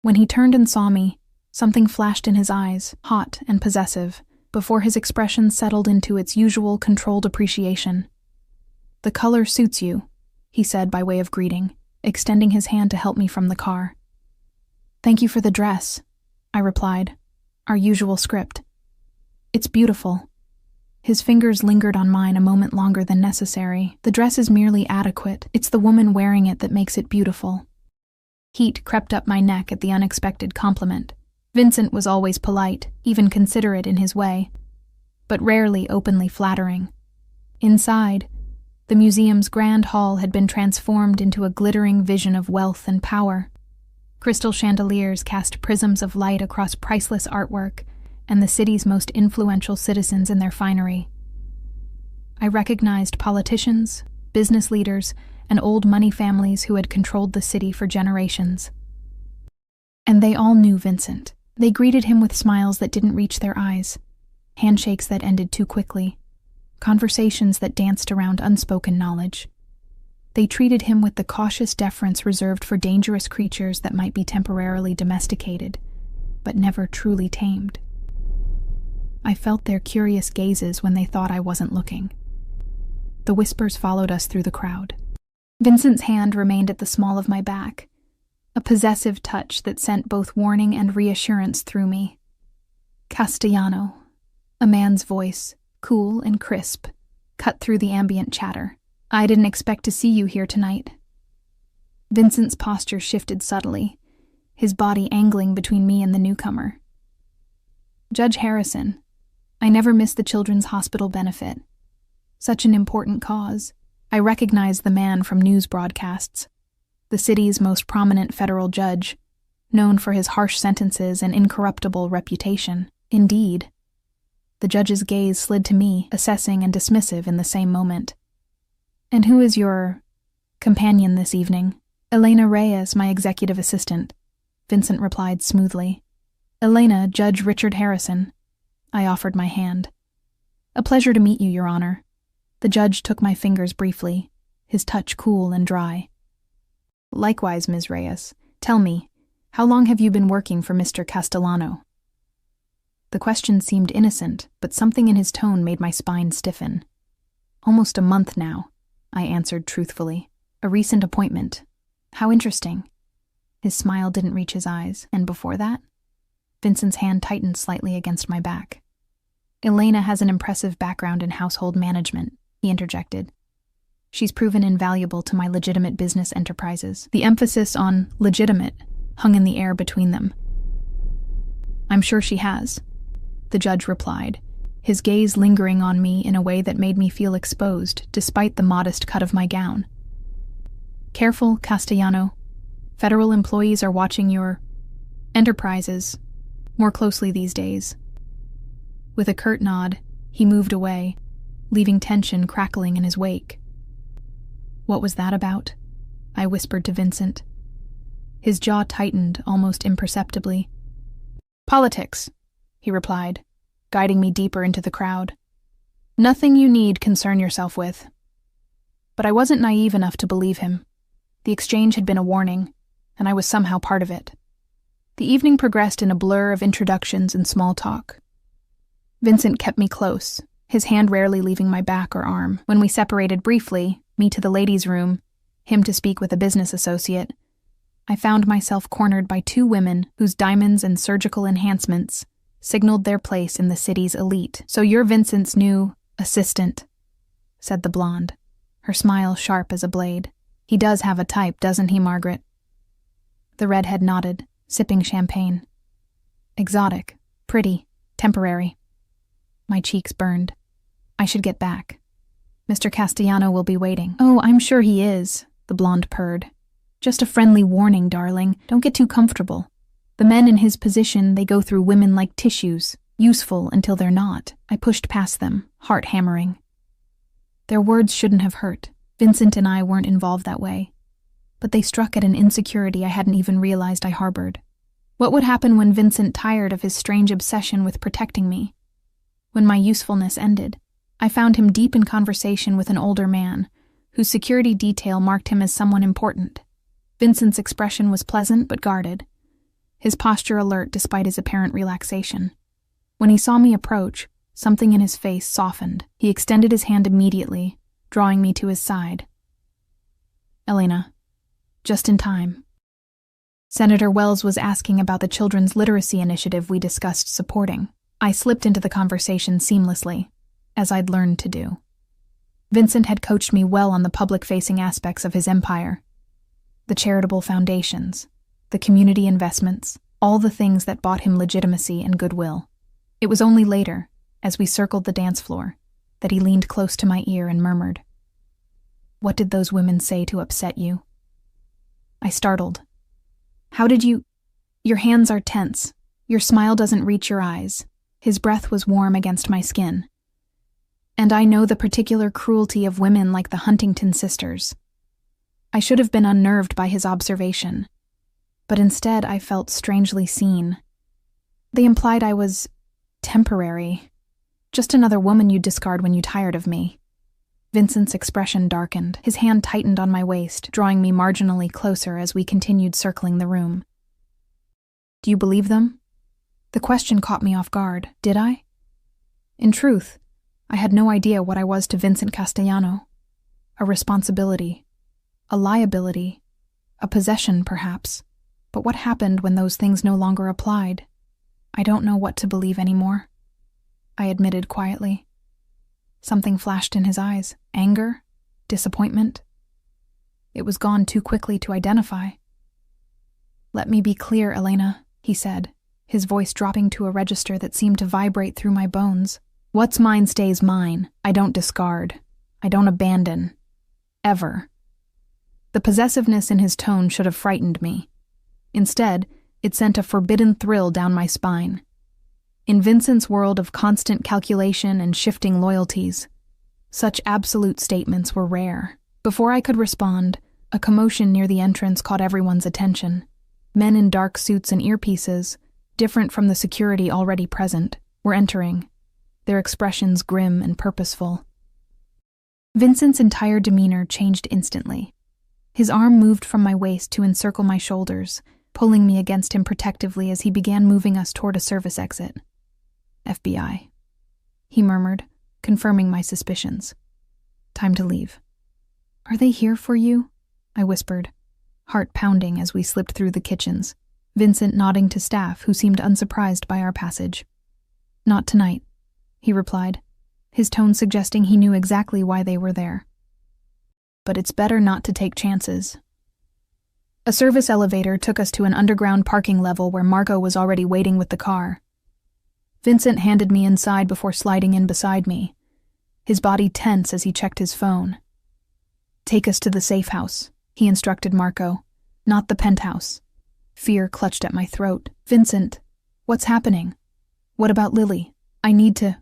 When he turned and saw me, something flashed in his eyes, hot and possessive, before his expression settled into its usual controlled appreciation. "The color suits you," he said by way of greeting. extending his hand to help me from the car. "Thank you for the dress," I replied, our usual script. "It's beautiful." His fingers lingered on mine a moment longer than necessary. "The dress is merely adequate. It's the woman wearing it that makes it beautiful." Heat crept up my neck at the unexpected compliment. Vincent was always polite, even considerate in his way, but rarely openly flattering. Inside, the museum's grand hall had been transformed into a glittering vision of wealth and power. Crystal chandeliers cast prisms of light across priceless artwork and the city's most influential citizens in their finery. I recognized politicians, business leaders, and old money families who had controlled the city for generations. And they all knew Vincent. They greeted him with smiles that didn't reach their eyes, handshakes that ended too quickly, conversations that danced around unspoken knowledge. They treated him with the cautious deference reserved for dangerous creatures that might be temporarily domesticated, but never truly tamed. I felt their curious gazes when they thought I wasn't looking. The whispers followed us through the crowd. Vincent's hand remained at the small of my back, a possessive touch that sent both warning and reassurance through me. Castellano, a man's voice, cool and crisp, cut through the ambient chatter. "I didn't expect to see you here tonight." Vincent's posture shifted subtly, his body angling between me and the newcomer. "Judge Harrison, I never missed the Children's Hospital benefit. Such an important cause." I recognized the man from news broadcasts, the city's most prominent federal judge, known for his harsh sentences and incorruptible reputation. Indeed. The judge's gaze slid to me, assessing and dismissive in the same moment. "And who is your companion this evening?" "Elena Reyes, my executive assistant," Vincent replied smoothly. "Elena, Judge Richard Harrison." I offered my hand. "A pleasure to meet you, Your Honor." The judge took my fingers briefly, his touch cool and dry. "Likewise, Ms. Reyes. Tell me, how long have you been working for Mr. Castellano?" The question seemed innocent, but something in his tone made my spine stiffen. "Almost a month now," I answered truthfully. "A recent appointment. How interesting." His smile didn't reach his eyes, and before that, Vincent's hand tightened slightly against my back. "Elena has an impressive background in household management," he interjected. "She's proven invaluable to my legitimate business enterprises." The emphasis on legitimate hung in the air between them. "I'm sure she has," the judge replied, his gaze lingering on me in a way that made me feel exposed despite the modest cut of my gown. "Careful, Castellano. Federal employees are watching your enterprises more closely these days." With a curt nod, he moved away, leaving tension crackling in his wake. "What was that about?" I whispered to Vincent. His jaw tightened almost imperceptibly. "Politics," he replied, guiding me deeper into the crowd. "Nothing you need concern yourself with." But I wasn't naive enough to believe him. The exchange had been a warning, and I was somehow part of it. The evening progressed in a blur of introductions and small talk. Vincent kept me close, his hand rarely leaving my back or arm. When we separated briefly, me to the ladies' room, him to speak with a business associate, I found myself cornered by two women whose diamonds and surgical enhancements signaled their place in the city's elite. "So you're Vincent's new assistant," said the blonde, her smile sharp as a blade. "He does have a type, doesn't he, Margaret?" The redhead nodded, sipping champagne. "Exotic, pretty, temporary." My cheeks burned. I should get back. "Mr. Castellano will be waiting." "Oh, I'm sure he is," the blonde purred. "Just a friendly warning, darling. Don't get too comfortable. The men in his position, they go through women like tissues, useful until they're not." I pushed past them, heart hammering. Their words shouldn't have hurt. Vincent and I weren't involved that way. But they struck at an insecurity I hadn't even realized I harbored. What would happen when Vincent tired of his strange obsession with protecting me? When my usefulness ended, I found him deep in conversation with an older man, whose security detail marked him as someone important. Vincent's expression was pleasant but guarded, his posture alert despite his apparent relaxation. When he saw me approach, something in his face softened. He extended his hand immediately, drawing me to his side. "Elena, Just in time. Senator Wells was asking about the children's literacy initiative we discussed supporting. I slipped into the conversation seamlessly, as I'd learned to do. Vincent had coached me well on the public-facing aspects of his empire. The charitable foundations, the community investments, all the things that bought him legitimacy and goodwill. It was only later, as we circled the dance floor, that he leaned close to my ear and murmured, "What did those women say to upset you?" I startled. "How did you— Your hands are tense. Your smile doesn't reach your eyes." His breath was warm against my skin. "And I know the particular cruelty of women like the Huntington sisters." I should have been unnerved by his observation, but instead I felt strangely seen. They implied I was temporary, just another woman you'd discard when you tired of me. Vincent's expression darkened. His hand tightened on my waist, drawing me marginally closer as we continued circling the room. "Do you believe them?" The question caught me off guard. Did I? In truth, I had no idea what I was to Vincent Castellano. A responsibility, a liability, a possession perhaps. But what happened when those things no longer applied? "I don't know what to believe anymore," I admitted quietly. Something flashed in his eyes. Anger? Disappointment? It was gone too quickly to identify. "Let me be clear, Elena," he said, his voice dropping to a register that seemed to vibrate through my bones. "What's mine stays mine. I don't discard. I don't abandon. Ever." The possessiveness in his tone should have frightened me. Instead, it sent a forbidden thrill down my spine. In Vincent's world of constant calculation and shifting loyalties, such absolute statements were rare. Before I could respond, a commotion near the entrance caught everyone's attention. Men in dark suits and earpieces, different from the security already present, were entering, their expressions grim and purposeful. Vincent's entire demeanor changed instantly. His arm moved from my waist to encircle my shoulders, pulling me against him protectively as he began moving us toward a service exit. "FBI," he murmured, confirming my suspicions. "Time to leave." "Are they here for you?" I whispered, heart pounding as we slipped through the kitchens, Vincent nodding to staff who seemed unsurprised by our passage. "Not tonight," he replied, his tone suggesting he knew exactly why they were there. "But it's better not to take chances." A service elevator took us to an underground parking level where Marco was already waiting with the car. Vincent handed me inside before sliding in beside me, his body tense as he checked his phone. "Take us to the safe house," he instructed Marco, "not the penthouse." Fear clutched at my throat. "Vincent, what's happening? What about Lily? I need to—"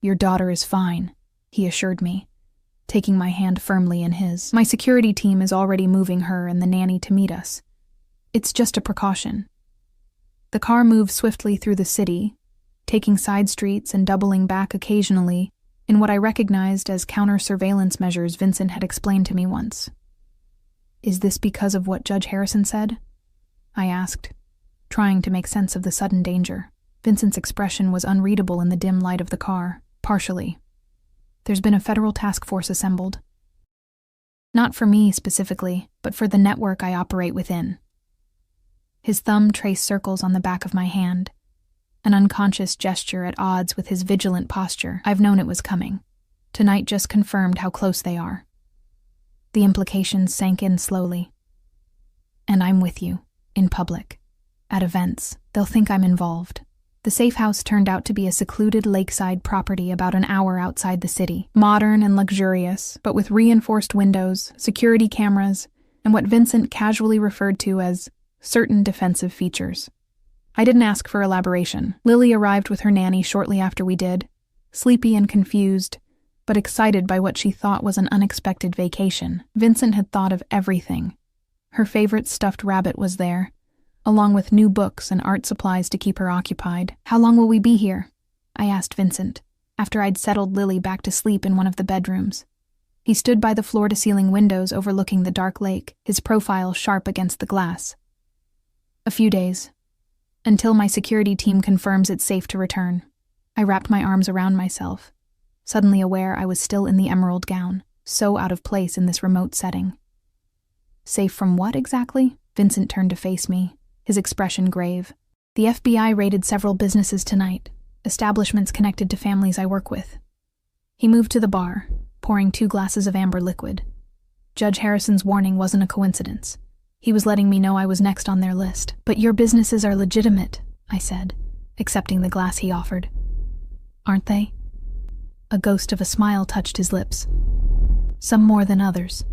"Your daughter is fine," he assured me, taking my hand firmly in his. "My security team is already moving her and the nanny to meet us. It's just a precaution." The car moved swiftly through the city, taking side streets and doubling back occasionally in what I recognized as counter-surveillance measures Vincent had explained to me once. "Is this because of what Judge Harrison said?" I asked, trying to make sense of the sudden danger. Vincent's expression was unreadable in the dim light of the car, partially. "There's been a federal task force assembled. Not for me specifically, but for the network I operate within." His thumb traced circles on the back of my hand, an unconscious gesture at odds with his vigilant posture. "I've known it was coming. Tonight just confirmed how close they are." The implications sank in slowly. "And I'm with you, in public. At events, they'll think I'm involved." The safe house turned out to be a secluded lakeside property about an hour outside the city. Modern and luxurious, but with reinforced windows, security cameras, and what Vincent casually referred to as certain defensive features. I didn't ask for elaboration. Lily arrived with her nanny shortly after we did, sleepy and confused, but excited by what she thought was an unexpected vacation. Vincent had thought of everything. Her favorite stuffed rabbit was there, along with new books and art supplies to keep her occupied. "How long will we be here?" I asked Vincent, after I'd settled Lily back to sleep in one of the bedrooms. He stood by the floor-to-ceiling windows overlooking the dark lake, his profile sharp against the glass. "A few days. Until my security team confirms it's safe to return." I wrapped my arms around myself, suddenly aware I was still in the emerald gown, so out of place in this remote setting. Safe from what exactly? Vincent turned to face me, his expression grave. The FBI raided several businesses tonight, establishments connected to families I work with. He moved to the bar, pouring 2 glasses of amber liquid. Judge Harrison's warning wasn't a coincidence. He was letting me know I was next on their list. But your businesses are legitimate, I said, accepting the glass he offered. Aren't they? A ghost of a smile touched his lips. Some more than others.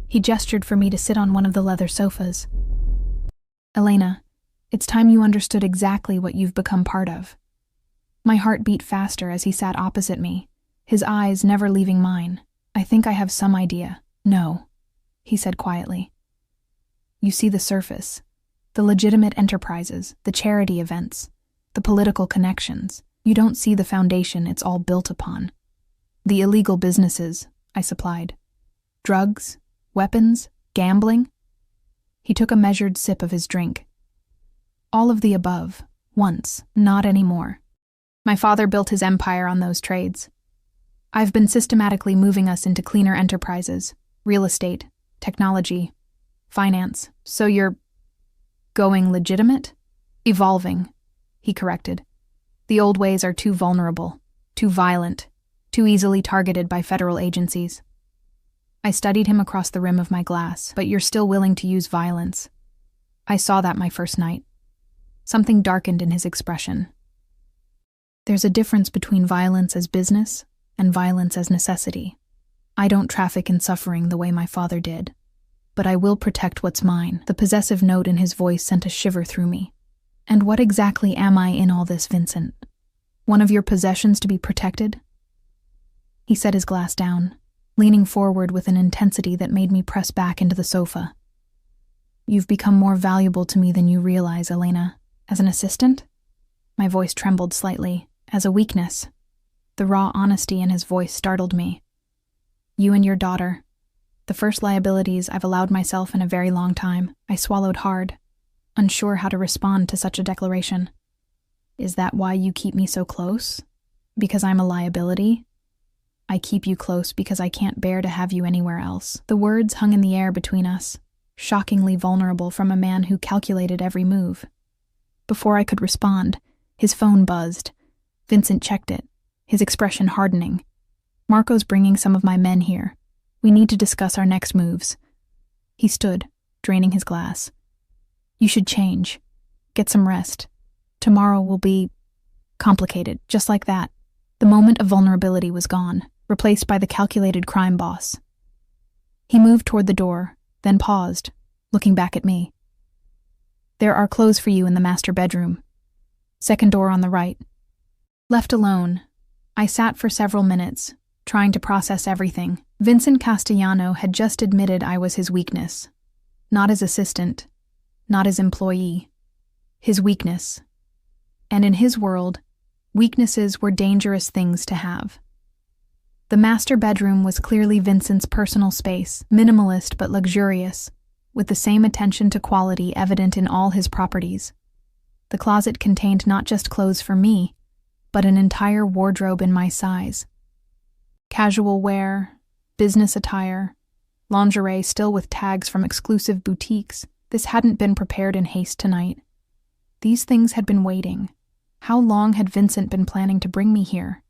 He gestured for me to sit on one of the leather sofas. Elena, it's time you understood exactly what you've become part of. My heart beat faster as he sat opposite me, his eyes never leaving mine. I think I have some idea. No, he said quietly. You see the surface, the legitimate enterprises, the charity events, the political connections. You don't see the foundation it's all built upon. The illegal businesses, I supplied. Drugs, weapons, gambling. He took a measured sip of his drink. All of the above, once, not anymore. My father built his empire on those trades. I've been systematically moving us into cleaner enterprises, real estate, technology, finance. So you're going legitimate? Evolving, he corrected. The old ways are too vulnerable, too violent, too easily targeted by federal agencies. I studied him across the rim of my glass. But you're still willing to use violence. I saw that my first night. Something darkened in his expression. There's a difference between violence as business and violence as necessity. I don't traffic in suffering the way my father did. But I will protect what's mine. The possessive note in his voice sent a shiver through me. And what exactly am I in all this, Vincent? One of your possessions to be protected? He set his glass down, leaning forward with an intensity that made me press back into the sofa. You've become more valuable to me than you realize, Elena. As an assistant? My voice trembled slightly, as a weakness. The raw honesty in his voice startled me. You and your daughter. The first liabilities I've allowed myself in a very long time. I swallowed hard, unsure how to respond to such a declaration. Is that why you keep me so close? Because I'm a liability? I keep you close because I can't bear to have you anywhere else. The words hung in the air between us, shockingly vulnerable from a man who calculated every move. Before I could respond, his phone buzzed. Vincent checked it, his expression hardening. Marco's bringing some of my men here. We need to discuss our next moves. He stood, draining his glass. You should change. Get some rest. Tomorrow will be complicated, just like that. The moment of vulnerability was gone, replaced by the calculated crime boss. He moved toward the door, then paused, looking back at me. There are clothes for you in the master bedroom. Second door on the right. Left alone, I sat for several minutes, trying to process everything. Vincent Castellano had just admitted I was his weakness. Not his assistant, not his employee. His weakness. And in his world, weaknesses were dangerous things to have. The master bedroom was clearly Vincent's personal space, minimalist but luxurious, with the same attention to quality evident in all his properties. The closet contained not just clothes for me, but an entire wardrobe in my size. Casual wear, business attire, lingerie still with tags from exclusive boutiques. This hadn't been prepared in haste tonight. These things had been waiting. How long had Vincent been planning to bring me here?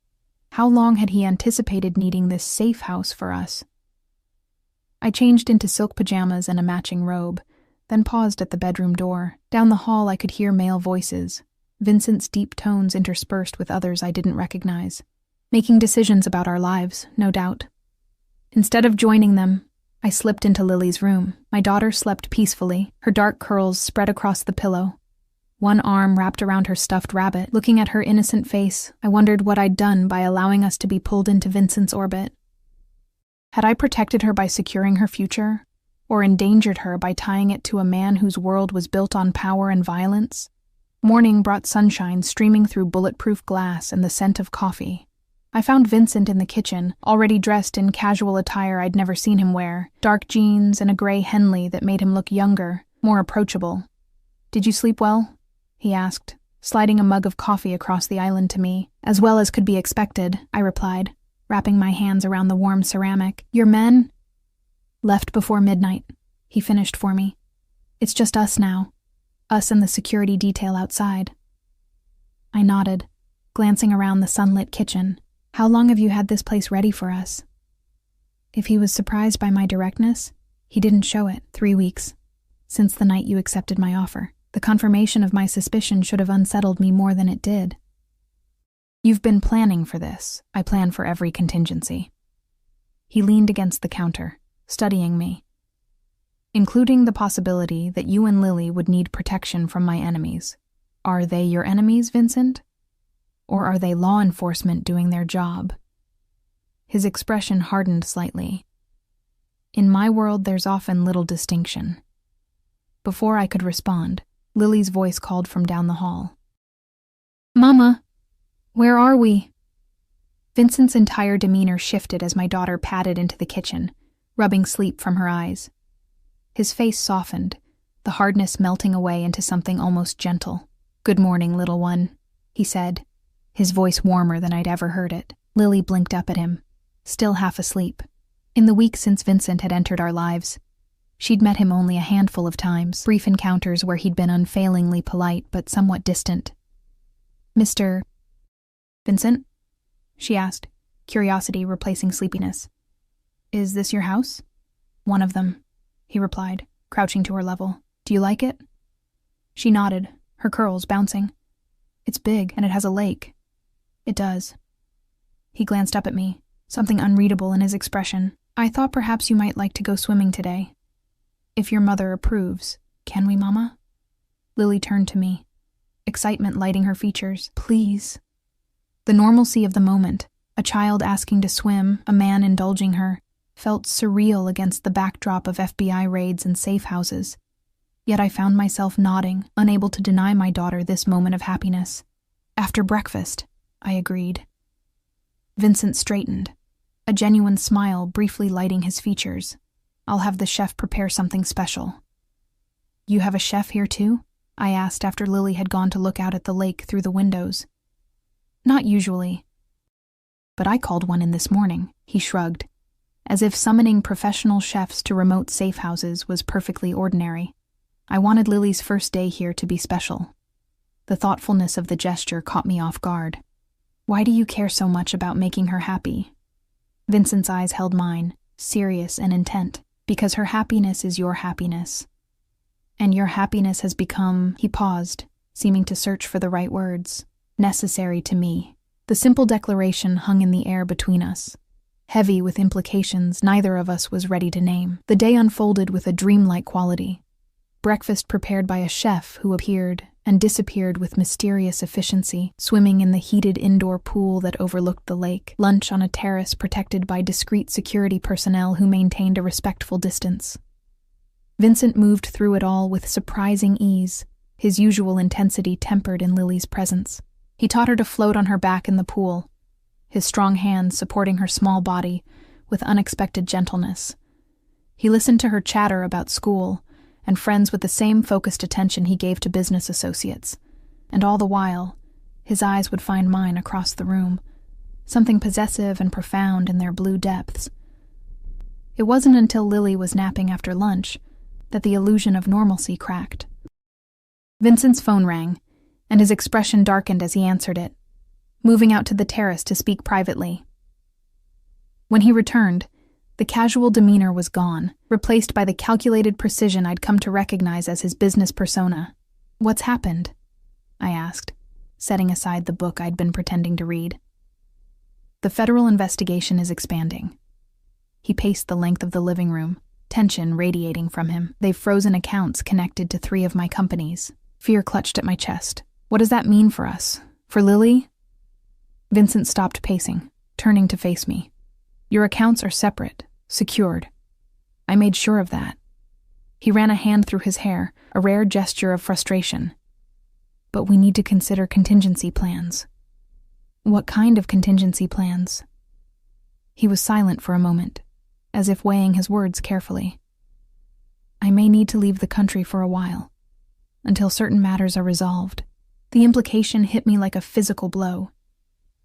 How long had he anticipated needing this safe house for us? I changed into silk pajamas and a matching robe, then paused at the bedroom door. Down the hall I could hear male voices, Vincent's deep tones interspersed with others I didn't recognize. Making decisions about our lives, no doubt. Instead of joining them, I slipped into Lily's room. My daughter slept peacefully, her dark curls spread across the pillow. One arm wrapped around her stuffed rabbit. Looking at her innocent face, I wondered what I'd done by allowing us to be pulled into Vincent's orbit. Had I protected her by securing her future, or endangered her by tying it to a man whose world was built on power and violence? Morning brought sunshine streaming through bulletproof glass and the scent of coffee. I found Vincent in the kitchen, already dressed in casual attire I'd never seen him wear, dark jeans and a gray Henley that made him look younger, more approachable. "Did you sleep well?" he asked, sliding a mug of coffee across the island to me. "As well as could be expected," I replied, wrapping my hands around the warm ceramic. "Your men?" "Left before midnight. he finished for me. It's just us now. Us and the security detail outside. I nodded, glancing around the sunlit kitchen. How long have you had this place ready for us? If he was surprised by my directness, he didn't show it. 3 weeks. Since the night you accepted my offer. The confirmation of my suspicion should have unsettled me more than it did. You've been planning for this. I plan for every contingency. He leaned against the counter, studying me. Including the possibility that you and Lily would need protection from my enemies. Are they your enemies, Vincent? Or are they law enforcement doing their job? His expression hardened slightly. In my world, there's often little distinction. Before I could respond, Lily's voice called from down the hall. Mama, where are we? Vincent's entire demeanor shifted as my daughter padded into the kitchen, rubbing sleep from her eyes. His face softened, the hardness melting away into something almost gentle. Good morning, little one, he said, his voice warmer than I'd ever heard it. Lily blinked up at him, still half asleep. In the weeks since Vincent had entered our lives, she'd met him only a handful of times, brief encounters where he'd been unfailingly polite but somewhat distant. Mr. Vincent? She asked, curiosity replacing sleepiness. Is this your house? One of them, he replied, crouching to her level. Do you like it? She nodded, her curls bouncing. It's big, and it has a lake. It does. He glanced up at me, something unreadable in his expression. I thought perhaps you might like to go swimming today. If your mother approves. Can we, Mama? Lily turned to me, excitement lighting her features. Please. The normalcy of the moment, a child asking to swim, a man indulging her, felt surreal against the backdrop of FBI raids and safe houses. Yet I found myself nodding, unable to deny my daughter this moment of happiness. After breakfast, I agreed. Vincent straightened, a genuine smile briefly lighting his features. I'll have the chef prepare something special. You have a chef here too? I asked after Lily had gone to look out at the lake through the windows. Not usually. But I called one in this morning, he shrugged, as if summoning professional chefs to remote safe houses was perfectly ordinary. I wanted Lily's first day here to be special. The thoughtfulness of the gesture caught me off guard. Why do you care so much about making her happy? Vincent's eyes held mine, serious and intent, because her happiness is your happiness. And your happiness has become, he paused, seeming to search for the right words, necessary to me. The simple declaration hung in the air between us, heavy with implications neither of us was ready to name. The day unfolded with a dreamlike quality. Breakfast prepared by a chef who appeared and disappeared with mysterious efficiency, swimming in the heated indoor pool that overlooked the lake. Lunch on a terrace protected by discreet security personnel who maintained a respectful distance. Vincent moved through it all with surprising ease, his usual intensity tempered in Lily's presence. He taught her to float on her back in the pool, his strong hands supporting her small body with unexpected gentleness. He listened to her chatter about school and friends with the same focused attention he gave to business associates, and all the while, his eyes would find mine across the room, something possessive and profound in their blue depths. It wasn't until Lily was napping after lunch that the illusion of normalcy cracked. Vincent's phone rang, and his expression darkened as he answered it, moving out to the terrace to speak privately. When he returned, the casual demeanor was gone, replaced by the calculated precision I'd come to recognize as his business persona. What's happened? I asked, setting aside the book I'd been pretending to read. The federal investigation is expanding. He paced the length of the living room, tension radiating from him. They've frozen accounts connected to 3 of my companies. Fear clutched at my chest. What does that mean for us? For Lily? Vincent stopped pacing, turning to face me. Your accounts are separate, secured. I made sure of that. He ran a hand through his hair, a rare gesture of frustration. But we need to consider contingency plans. What kind of contingency plans? He was silent for a moment, as if weighing his words carefully. I may need to leave the country for a while, until certain matters are resolved. The implication hit me like a physical blow.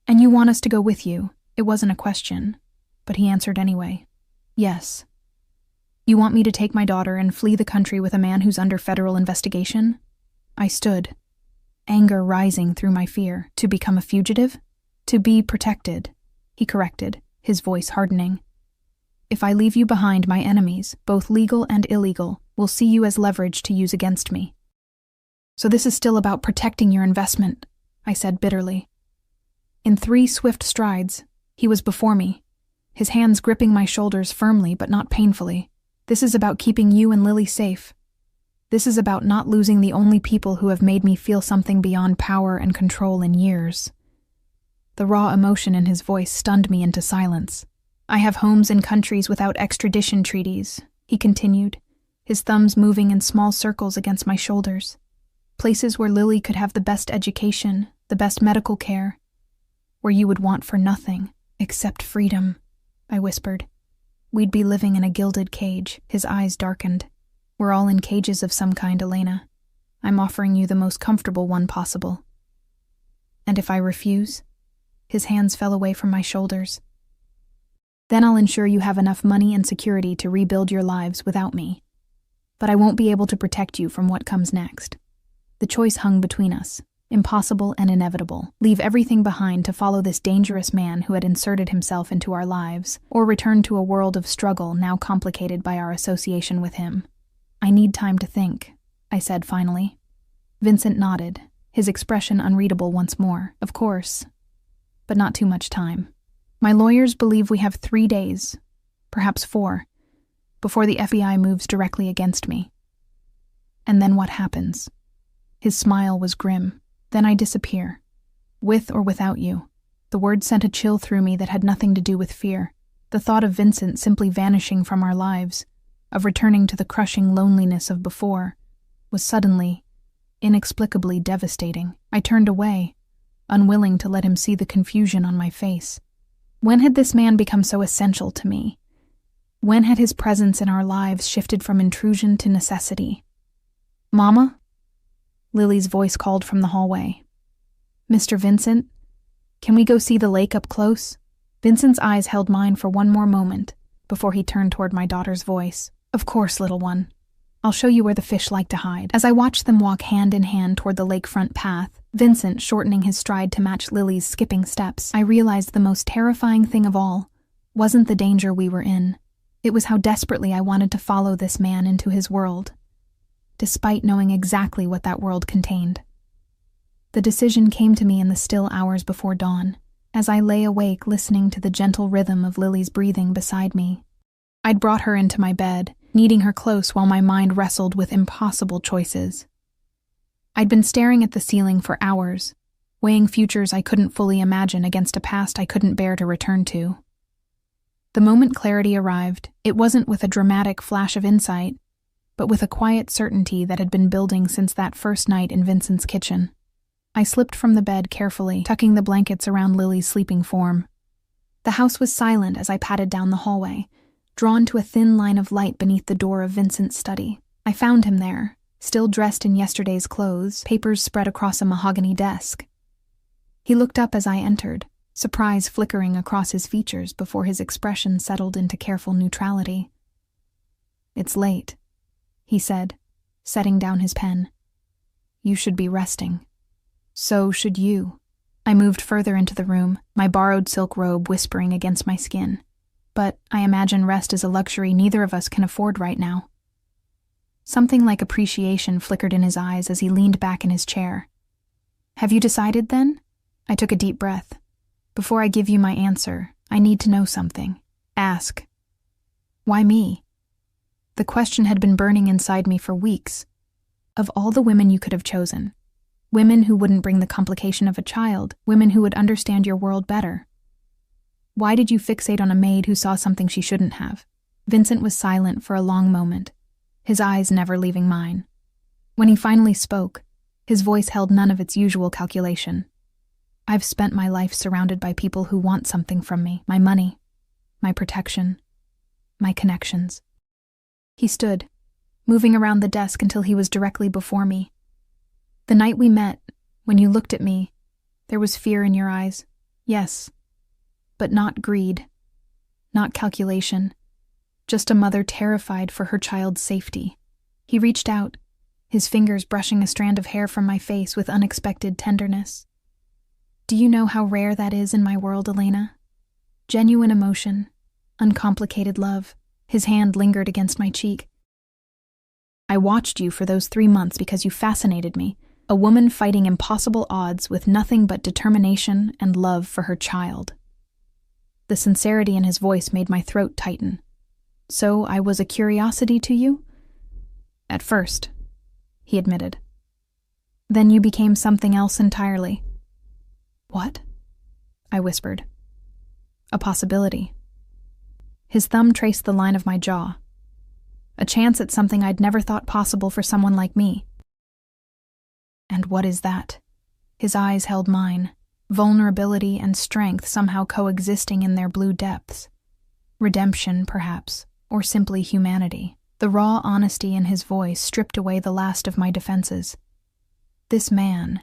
And you want us to go with you? It wasn't a question, but he answered anyway. Yes. You want me to take my daughter and flee the country with a man who's under federal investigation? I stood, anger rising through my fear. To become a fugitive? To be protected, he corrected, his voice hardening. If I leave you behind, my enemies, both legal and illegal, will see you as leverage to use against me. So this is still about protecting your investment, I said bitterly. In 3 swift strides, he was before me, his hands gripping my shoulders firmly but not painfully. This is about keeping you and Lily safe. This is about not losing the only people who have made me feel something beyond power and control in years. The raw emotion in his voice stunned me into silence. I have homes in countries without extradition treaties, he continued, his thumbs moving in small circles against my shoulders. Places where Lily could have the best education, the best medical care, where you would want for nothing except freedom, I whispered. We'd be living in a gilded cage. His eyes darkened. We're all in cages of some kind, Elena. I'm offering you the most comfortable one possible. And if I refuse? His hands fell away from my shoulders. Then I'll ensure you have enough money and security to rebuild your lives without me. But I won't be able to protect you from what comes next. The choice hung between us, impossible and inevitable. Leave everything behind to follow this dangerous man who had inserted himself into our lives, or return to a world of struggle now complicated by our association with him. I need time to think, I said finally. Vincent nodded, his expression unreadable once more. Of course, but not too much time. My lawyers believe we have 3 days, perhaps 4, before the FBI moves directly against me. And then what happens? His smile was grim. Then I disappear, with or without you. The word sent a chill through me that had nothing to do with fear. The thought of Vincent simply vanishing from our lives, of returning to the crushing loneliness of before, was suddenly, inexplicably devastating. I turned away, unwilling to let him see the confusion on my face. When had this man become so essential to me? When had his presence in our lives shifted from intrusion to necessity? Mama? Lily's voice called from the hallway. Mr. Vincent, can we go see the lake up close? Vincent's eyes held mine for one more moment before he turned toward my daughter's voice. Of course, little one. I'll show you where the fish like to hide. As I watched them walk hand in hand toward the lakefront path, Vincent shortening his stride to match Lily's skipping steps, I realized the most terrifying thing of all wasn't the danger we were in. It was how desperately I wanted to follow this man into his world, despite knowing exactly what that world contained. The decision came to me in the still hours before dawn, as I lay awake listening to the gentle rhythm of Lily's breathing beside me. I'd brought her into my bed, needing her close while my mind wrestled with impossible choices. I'd been staring at the ceiling for hours, weighing futures I couldn't fully imagine against a past I couldn't bear to return to. The moment clarity arrived, it wasn't with a dramatic flash of insight, but with a quiet certainty that had been building since that first night in Vincent's kitchen. I slipped from the bed carefully, tucking the blankets around Lily's sleeping form. The house was silent as I padded down the hallway, drawn to a thin line of light beneath the door of Vincent's study. I found him there, still dressed in yesterday's clothes, papers spread across a mahogany desk. He looked up as I entered, surprise flickering across his features before his expression settled into careful neutrality. "It's late," he said, setting down his pen. "You should be resting. So should you." I moved further into the room, my borrowed silk robe whispering against my skin. But I imagine rest is a luxury neither of us can afford right now. Something like appreciation flickered in his eyes as he leaned back in his chair. "Have you decided then?" I took a deep breath. "Before I give you my answer, I need to know something. Ask." "Why me?" The question had been burning inside me for weeks. Of all the women you could have chosen, women who wouldn't bring the complication of a child, women who would understand your world better. Why did you fixate on a maid who saw something she shouldn't have? Vincent was silent for a long moment, his eyes never leaving mine. When he finally spoke, his voice held none of its usual calculation. "I've spent my life surrounded by people who want something from me, my money, my protection, my connections." He stood, moving around the desk until he was directly before me. "The night we met, when you looked at me, there was fear in your eyes, yes, but not greed, not calculation. just a mother terrified for her child's safety. He reached out, his fingers brushing a strand of hair from my face with unexpected tenderness. Do you know how rare that is in my world, Elena? Genuine emotion, uncomplicated love. His hand lingered against my cheek. I watched you for those 3 months because you fascinated me, a woman fighting impossible odds with nothing but determination and love for her child. The sincerity in his voice made my throat tighten. So I was a curiosity to you? At first, he admitted. Then you became something else entirely. What? I whispered. A possibility. His thumb traced the line of my jaw. A chance at something I'd never thought possible for someone like me. And what is that? His eyes held mine, vulnerability and strength somehow coexisting in their blue depths. Redemption, perhaps, or simply humanity. The raw honesty in his voice stripped away the last of my defenses. This man,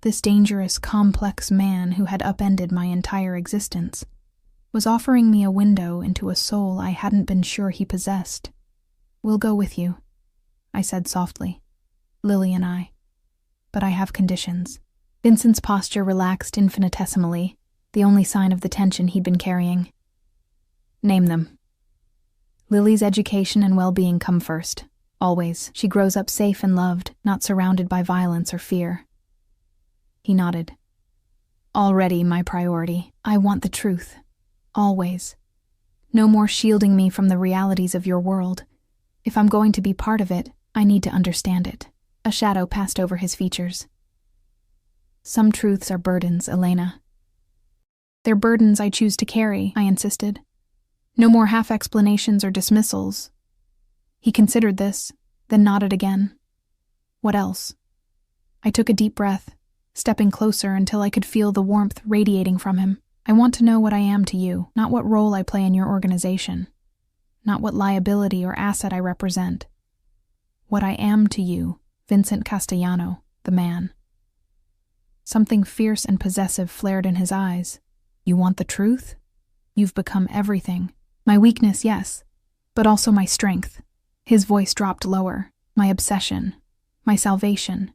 this dangerous, complex man who had upended my entire existence, was offering me a window into a soul I hadn't been sure he possessed. We'll go with you, I said softly. Lily and I. But I have conditions. Vincent's posture relaxed infinitesimally, the only sign of the tension he'd been carrying. Name them. Lily's education and well-being come first. Always. She grows up safe and loved, not surrounded by violence or fear. He nodded. Already my priority. I want the truth. Always. No more shielding me from the realities of your world. If I'm going to be part of it, I need to understand it. A shadow passed over his features. Some truths are burdens, Elena. They're burdens I choose to carry, I insisted. No more half-explanations or dismissals. He considered this, then nodded again. What else? I took a deep breath, stepping closer until I could feel the warmth radiating from him. I want to know what I am to you, not what role I play in your organization, not what liability or asset I represent. What I am to you, Vincent Castellano, the man. Something fierce and possessive flared in his eyes. You want the truth? You've become everything. My weakness, yes, but also my strength. His voice dropped lower. My obsession. My salvation.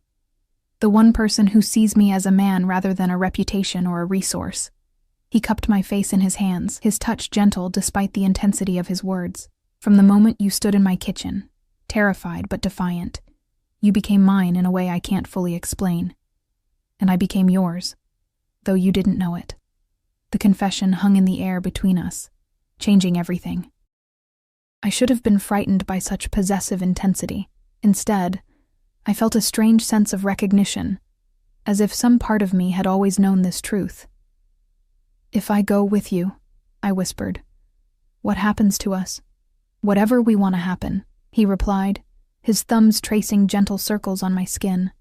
The one person who sees me as a man rather than a reputation or a resource. He cupped my face in his hands, his touch gentle despite the intensity of his words. From the moment you stood in my kitchen, terrified but defiant, you became mine in a way I can't fully explain. And I became yours, though you didn't know it. The confession hung in the air between us, changing everything. I should have been frightened by such possessive intensity. Instead, I felt a strange sense of recognition, as if some part of me had always known this truth. If I go with you, I whispered, what happens to us? Whatever we want to happen, he replied, his thumbs tracing gentle circles on my skin.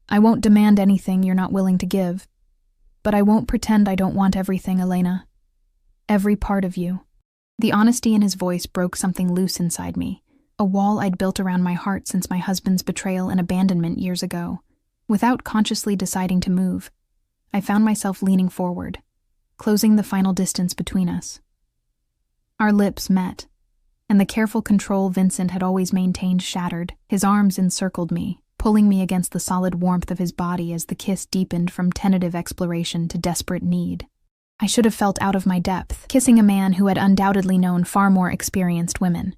I won't demand anything you're not willing to give, but I won't pretend I don't want everything, Elena. Every part of you. The honesty in his voice broke something loose inside me, a wall I'd built around my heart since my husband's betrayal and abandonment years ago. Without consciously deciding to move, I found myself leaning forward, closing the final distance between us. Our lips met, and the careful control Vincent had always maintained shattered. His arms encircled me, pulling me against the solid warmth of his body as the kiss deepened from tentative exploration to desperate need. I should have felt out of my depth, kissing a man who had undoubtedly known far more experienced women.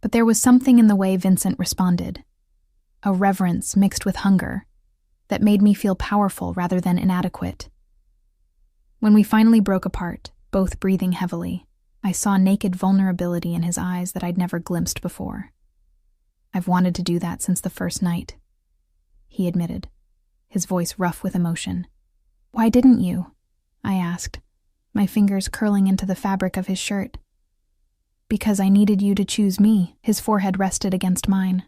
But there was something in the way Vincent responded, a reverence mixed with hunger, that made me feel powerful rather than inadequate. When we finally broke apart, both breathing heavily, I saw naked vulnerability in his eyes that I'd never glimpsed before. I've wanted to do that since the first night, he admitted, his voice rough with emotion. Why didn't you? I asked, my fingers curling into the fabric of his shirt. Because I needed you to choose me, his forehead rested against mine.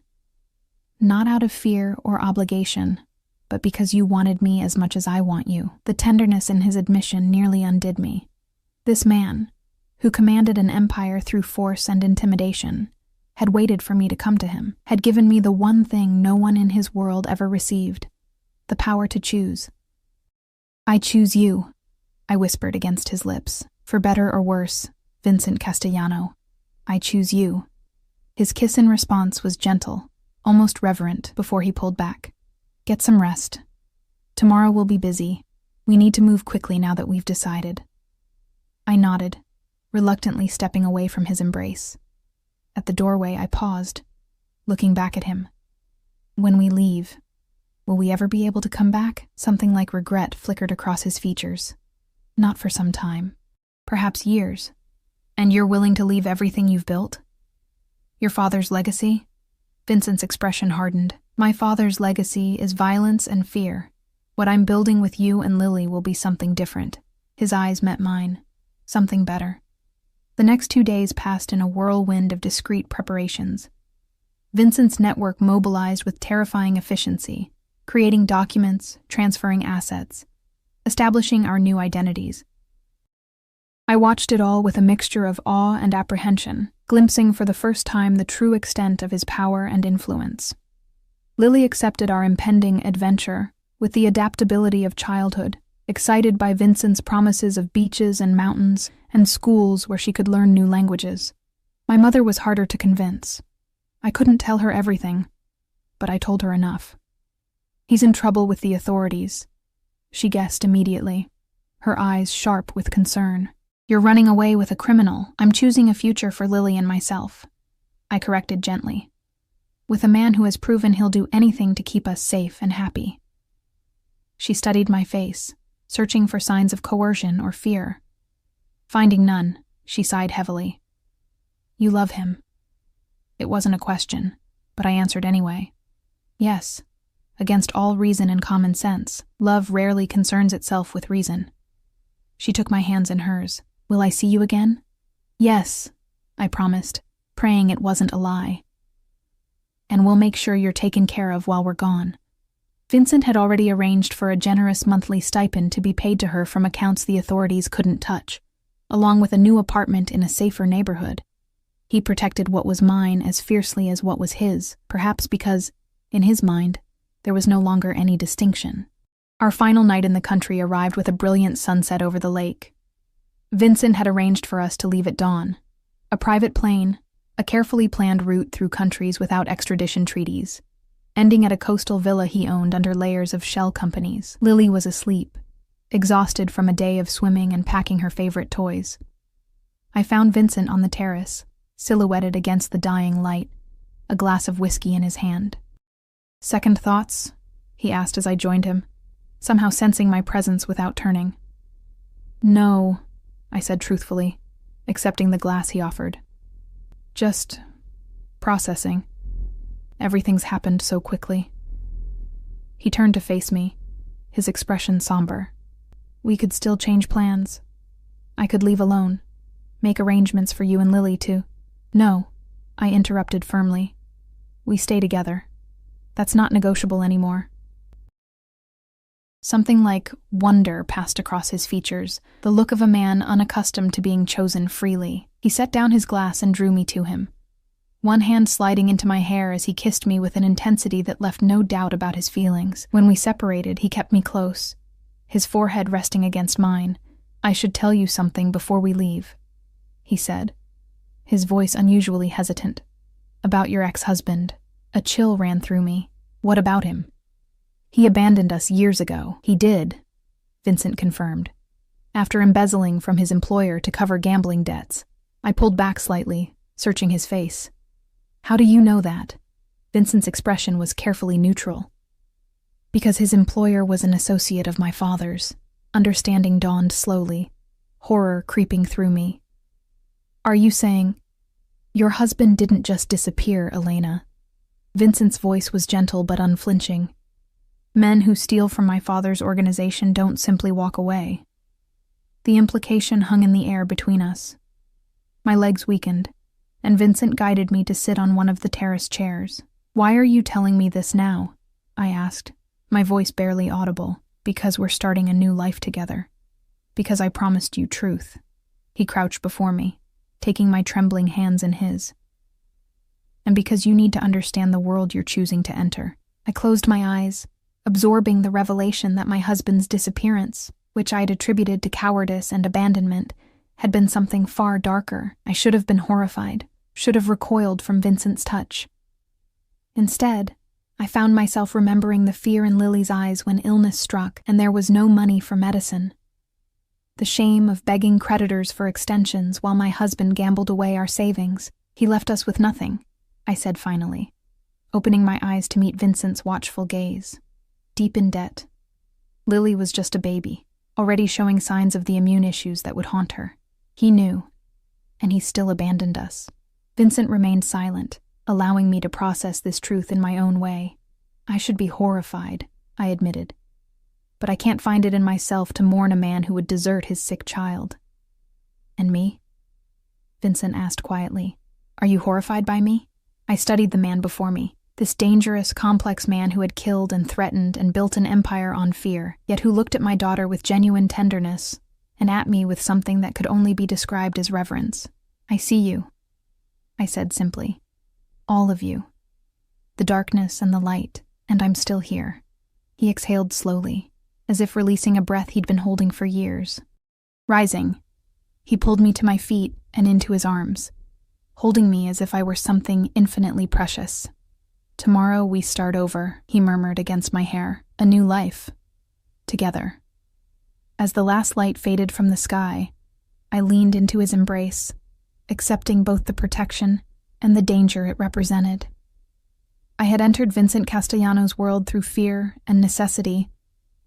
Not out of fear or obligation, but because you wanted me as much as I want you. The tenderness in his admission nearly undid me. This man, who commanded an empire through force and intimidation, had waited for me to come to him, had given me the one thing no one in his world ever received, the power to choose. I choose you, I whispered against his lips. For better or worse, Vincent Castellano. I choose you." His kiss in response was gentle, almost reverent, before he pulled back. "Get some rest. Tomorrow will be busy. We need to move quickly now that we've decided." I nodded, reluctantly stepping away from his embrace. At the doorway, I paused, looking back at him. "When we leave, will we ever be able to come back?" Something like regret flickered across his features. "Not for some time. Perhaps years. And you're willing to leave everything you've built? Your father's legacy?" Vincent's expression hardened. "My father's legacy is violence and fear. What I'm building with you and Lily will be something different." His eyes met mine. Something better. The next 2 days passed in a whirlwind of discreet preparations. Vincent's network mobilized with terrifying efficiency, creating documents, transferring assets, establishing our new identities. I watched it all with a mixture of awe and apprehension, glimpsing for the first time the true extent of his power and influence. Lily accepted our impending adventure with the adaptability of childhood, excited by Vincent's promises of beaches and mountains and schools where she could learn new languages. My mother was harder to convince. I couldn't tell her everything, but I told her enough. "He's in trouble with the authorities," she guessed immediately, her eyes sharp with concern. "You're running away with a criminal. I'm choosing a future for Lily and myself," I corrected gently. "With a man who has proven he'll do anything to keep us safe and happy." She studied my face, searching for signs of coercion or fear. Finding none, she sighed heavily. "You love him." It wasn't a question, but I answered anyway. "Yes, against all reason and common sense. Love rarely concerns itself with reason." She took my hands in hers. "Will I see you again?" "Yes," I promised, praying it wasn't a lie. "And we'll make sure you're taken care of while we're gone." Vincent had already arranged for a generous monthly stipend to be paid to her from accounts the authorities couldn't touch, along with a new apartment in a safer neighborhood. He protected what was mine as fiercely as what was his, perhaps because, in his mind, there was no longer any distinction. Our final night in the country arrived with a brilliant sunset over the lake. Vincent had arranged for us to leave at dawn. A private plane, a carefully planned route through countries without extradition treaties, ending at a coastal villa he owned under layers of shell companies. Lily was asleep, exhausted from a day of swimming and packing her favorite toys. I found Vincent on the terrace, silhouetted against the dying light, a glass of whiskey in his hand. "Second thoughts?" he asked as I joined him, somehow sensing my presence without turning. "No," I said truthfully, accepting the glass he offered. "Just processing. Everything's happened so quickly." He turned to face me, his expression somber. "We could still change plans. I could leave alone, make arrangements for you and Lily to—" "No," I interrupted firmly. "We stay together. That's not negotiable anymore." Something like wonder passed across his features, the look of a man unaccustomed to being chosen freely. He set down his glass and drew me to him, one hand sliding into my hair as he kissed me with an intensity that left no doubt about his feelings. When we separated, he kept me close, his forehead resting against mine. "I should tell you something before we leave," he said, his voice unusually hesitant. "About your ex-husband." A chill ran through me. "What about him?" "He abandoned us years ago." "He did," Vincent confirmed, after embezzling from his employer to cover gambling debts. I pulled back slightly, searching his face. "How do you know that?" Vincent's expression was carefully neutral. "Because his employer was an associate of my father's." Understanding dawned slowly, horror creeping through me. "Are you saying, your husband didn't just disappear, Elena?" Vincent's voice was gentle but unflinching. "Men who steal from my father's organization don't simply walk away." The implication hung in the air between us. My legs weakened, and Vincent guided me to sit on one of the terrace chairs. "Why are you telling me this now?" I asked, my voice barely audible. "Because we're starting a new life together. Because I promised you truth." He crouched before me, taking my trembling hands in his. "And because you need to understand the world you're choosing to enter." I closed my eyes, absorbing the revelation that my husband's disappearance, which I'd attributed to cowardice and abandonment, had been something far darker. I should have been horrified, should have recoiled from Vincent's touch. Instead, I found myself remembering the fear in Lily's eyes when illness struck and there was no money for medicine. The shame of begging creditors for extensions while my husband gambled away our savings. He left us with nothing, I said finally, opening my eyes to meet Vincent's watchful gaze. Deep in debt. Lily was just a baby, already showing signs of the immune issues that would haunt her. He knew, and he still abandoned us. Vincent remained silent, allowing me to process this truth in my own way. I should be horrified, I admitted. But I can't find it in myself to mourn a man who would desert his sick child. And me? Vincent asked quietly. Are you horrified by me? I studied the man before me, this dangerous, complex man who had killed and threatened and built an empire on fear, yet who looked at my daughter with genuine tenderness and at me with something that could only be described as reverence. I see you, I said simply. All of you. The darkness and the light, and I'm still here. He exhaled slowly, as if releasing a breath he'd been holding for years. Rising, he pulled me to my feet and into his arms, holding me as if I were something infinitely precious. Tomorrow we start over, he murmured against my hair. A new life. Together. As the last light faded from the sky, I leaned into his embrace, accepting both the protection and the danger it represented. I had entered Vincent Castellano's world through fear and necessity,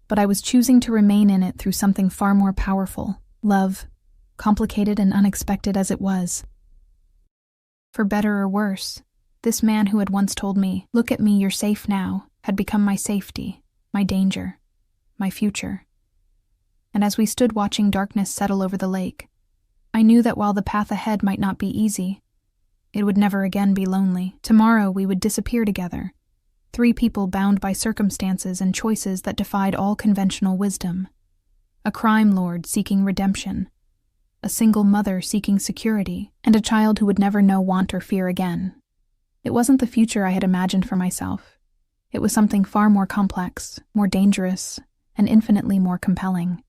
but I was choosing to remain in it through something far more powerful, love, complicated and unexpected as it was. For better or worse, this man who had once told me, "Look at me, you're safe now," had become my safety, my danger, my future. And as we stood watching darkness settle over the lake, I knew that while the path ahead might not be easy, it would never again be lonely. Tomorrow we would disappear together, 3 people bound by circumstances and choices that defied all conventional wisdom. A crime lord seeking redemption, a single mother seeking security, and a child who would never know want or fear again. It wasn't the future I had imagined for myself. It was something far more complex, more dangerous, and infinitely more compelling.